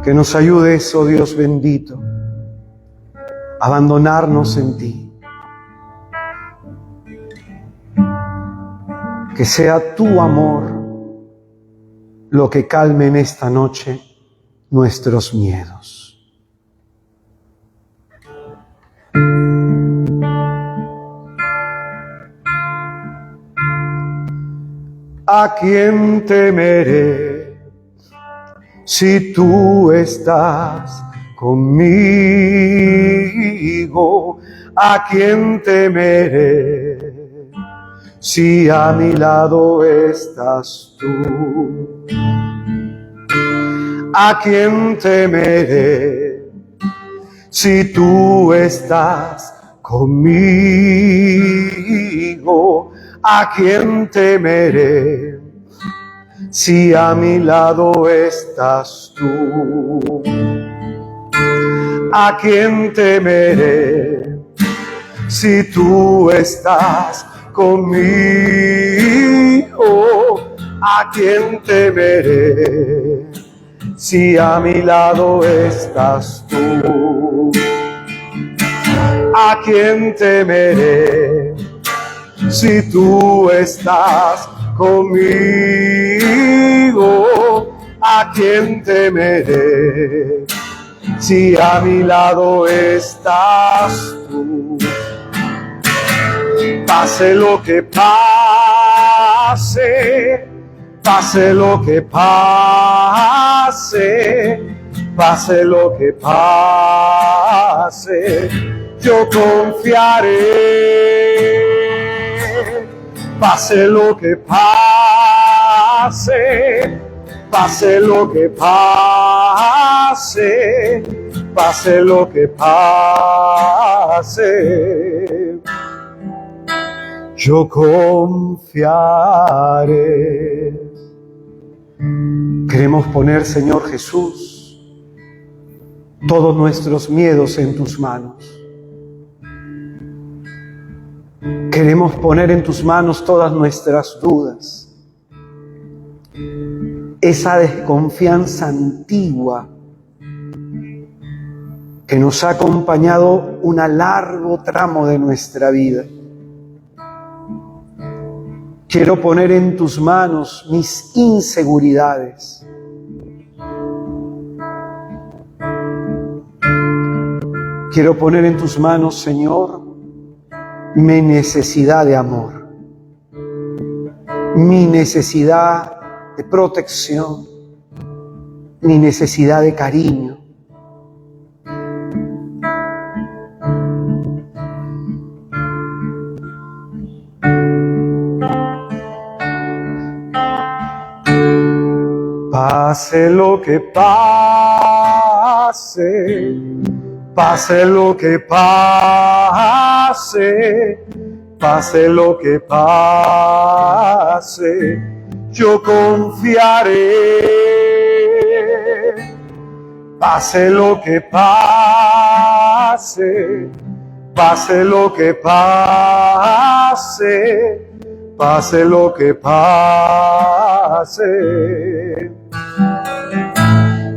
Que nos ayudes, oh Dios bendito, a abandonarnos en ti. Que sea tu amor lo que calme en esta noche nuestros miedos. ¿A quién temeré si tú estás conmigo? ¿A quién temeré si a mi lado estás tú? ¿A quién temeré si tú estás conmigo? ¿A quién temeré si a mi lado estás tú? ¿A quién temeré si tú estás conmigo? ¿A quién temeré si a mi lado estás tú? ¿A quién temeré si tú estás conmigo? ¿A quién temeré si a mi lado estás tú? Pase lo que pase, pase lo que pase, pase lo que pase, yo confiaré. Pase lo que pase, pase lo que pase, pase lo que pase, yo confiaré. Queremos poner, Señor Jesús, todos nuestros miedos en tus manos. Queremos poner en tus manos todas nuestras dudas, esa desconfianza antigua que nos ha acompañado un largo tramo de nuestra vida. Quiero poner en tus manos mis inseguridades. Quiero poner en tus manos, Señor, mi necesidad de amor, mi necesidad de protección, mi necesidad de cariño. Pase lo que pase, pase lo que pase, pase lo que pase, yo confiaré. Pase lo que pase, pase lo que pase, pase lo que pase,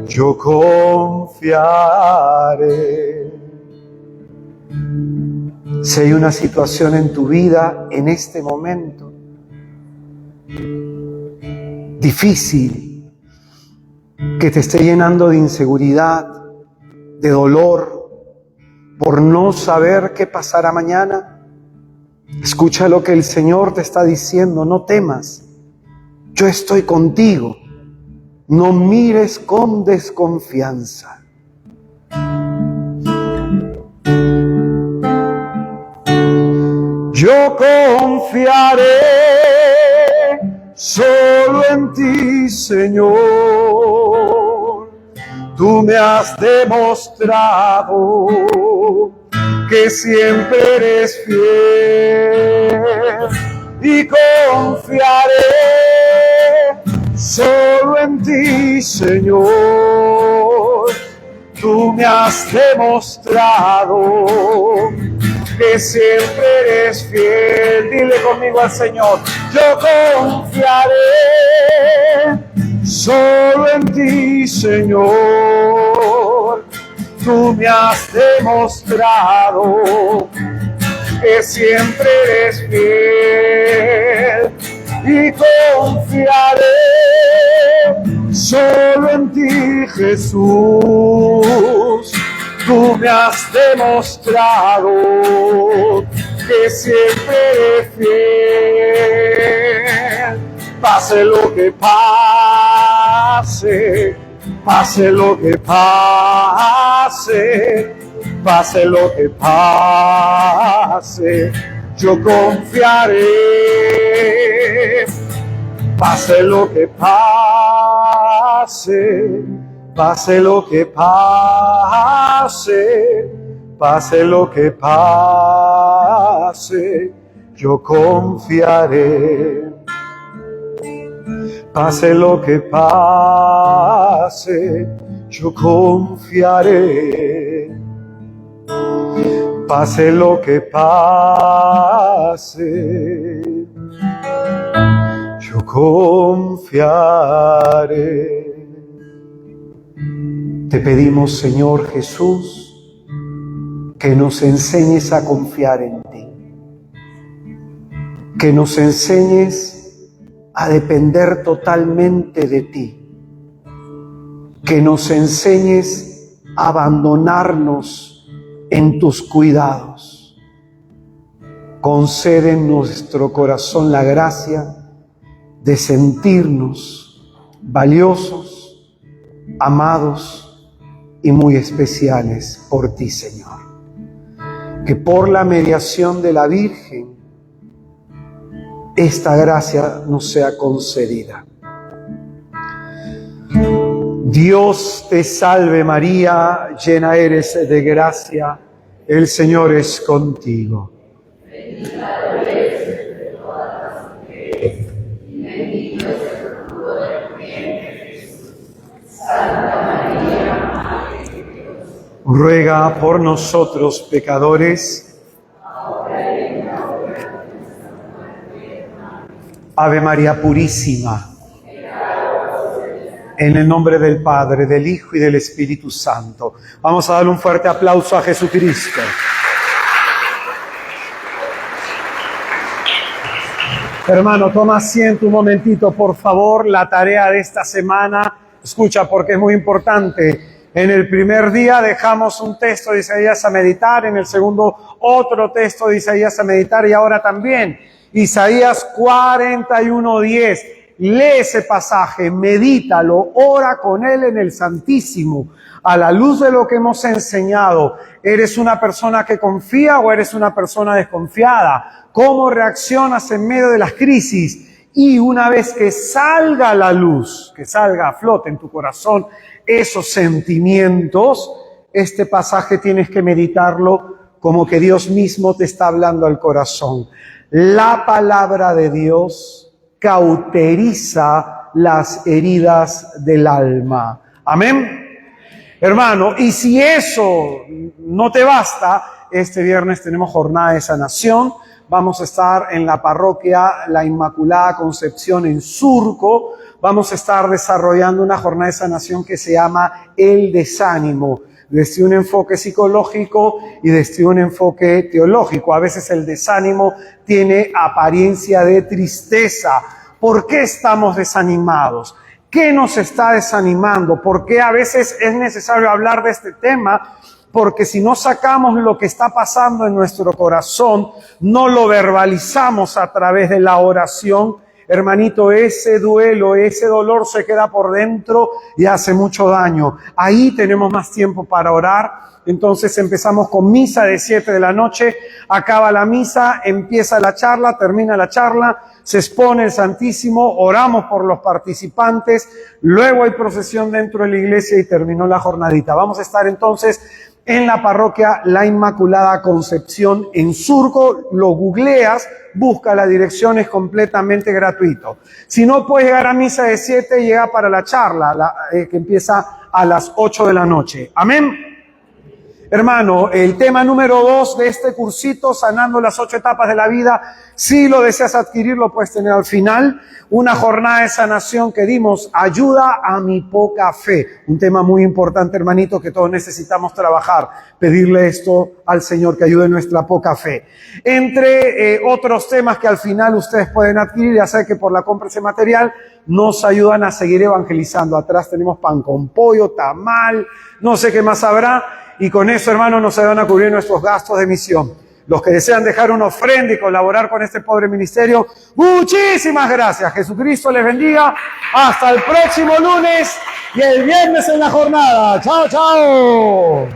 yo confiaré. Si hay una situación en tu vida en este momento difícil, que te esté llenando de inseguridad, de dolor, por no saber qué pasará mañana, escucha lo que el Señor te está diciendo: no temas, yo estoy contigo, no mires con desconfianza. Yo confiaré solo en ti, Señor. Tú me has demostrado que siempre eres fiel, y confiaré solo en ti, Señor. Tú me has demostrado que siempre eres fiel. Dile conmigo al Señor: yo confiaré solo en ti, Señor. Tú me has demostrado que siempre eres fiel, y confiaré solo en ti, Jesús. Tú me has demostrado que siempre eres fiel. Pase lo que pase, pase lo que pase, pase lo que pase, yo confiaré. Pase lo que pase, pase lo que pase, pase lo que pase, yo confiaré. Pase lo que pase, yo confiaré. Pase lo que pase, yo confiaré. Te pedimos, Señor Jesús, que nos enseñes a confiar en ti, que nos enseñes a depender totalmente de ti, que nos enseñes a abandonarnos en tus cuidados. Concede en nuestro corazón la gracia de sentirnos valiosos, amados y muy especiales por ti, Señor. Que por la mediación de la Virgen esta gracia nos sea concedida. Dios te salve María, llena eres de gracia, el Señor es contigo. Ruega por nosotros pecadores. Ave María Purísima. En el nombre del Padre, del Hijo y del Espíritu Santo. Vamos a darle un fuerte aplauso a Jesucristo. Hermano, toma asiento un momentito, por favor. La tarea de esta semana, escucha, porque es muy importante. En el primer día dejamos un texto de Isaías a meditar, en el segundo otro texto de Isaías a meditar y ahora también Isaías 41:10. Lee ese pasaje, medítalo, ora con él en el Santísimo. A la luz de lo que hemos enseñado, ¿eres una persona que confía o eres una persona desconfiada? ¿Cómo reaccionas en medio de las crisis? Y una vez que salga a la luz, que salga a flote en tu corazón esos sentimientos, este pasaje tienes que meditarlo como que Dios mismo te está hablando al corazón. La palabra de Dios cauteriza las heridas del alma. Amén. Hermano, y si eso no te basta, este viernes tenemos jornada de sanación. Vamos a estar en la parroquia La Inmaculada Concepción en Surco. Vamos a estar desarrollando una jornada de sanación que se llama El Desánimo, desde un enfoque psicológico y desde un enfoque teológico. A veces el desánimo tiene apariencia de tristeza. ¿Por qué estamos desanimados? ¿Qué nos está desanimando? ¿Por qué a veces es necesario hablar de este tema? Porque si no sacamos lo que está pasando en nuestro corazón, no lo verbalizamos a través de la oración, hermanito, ese duelo, ese dolor se queda por dentro y hace mucho daño. Ahí tenemos más tiempo para orar. Entonces empezamos con misa de 7 de la noche, acaba la misa, empieza la charla, termina la charla, se expone el Santísimo, oramos por los participantes, luego hay procesión dentro de la iglesia y terminó la jornadita. Vamos a estar entonces en la parroquia La Inmaculada Concepción en Surco. Lo googleas, busca la dirección, es completamente gratuito. Si no puedes llegar a misa de 7, llega para la charla que empieza a las 8 de la noche. Amén. Hermano, el tema número 2 de este cursito, Sanando las 8 etapas de la vida, si lo deseas adquirir, lo puedes tener al final. Una jornada de sanación que dimos, ayuda a mi poca fe. Un tema muy importante, hermanito, que todos necesitamos trabajar. Pedirle esto al Señor, que ayude nuestra poca fe. Entre otros temas que al final ustedes pueden adquirir, ya sé que por la compra de ese material, nos ayudan a seguir evangelizando. Atrás tenemos pan con pollo, tamal, no sé qué más habrá. Y con eso, hermanos, nos ayudan a cubrir nuestros gastos de misión. Los que desean dejar una ofrenda y colaborar con este pobre ministerio, muchísimas gracias. Jesucristo les bendiga. Hasta el próximo lunes y el viernes en la jornada. ¡Chao, chao!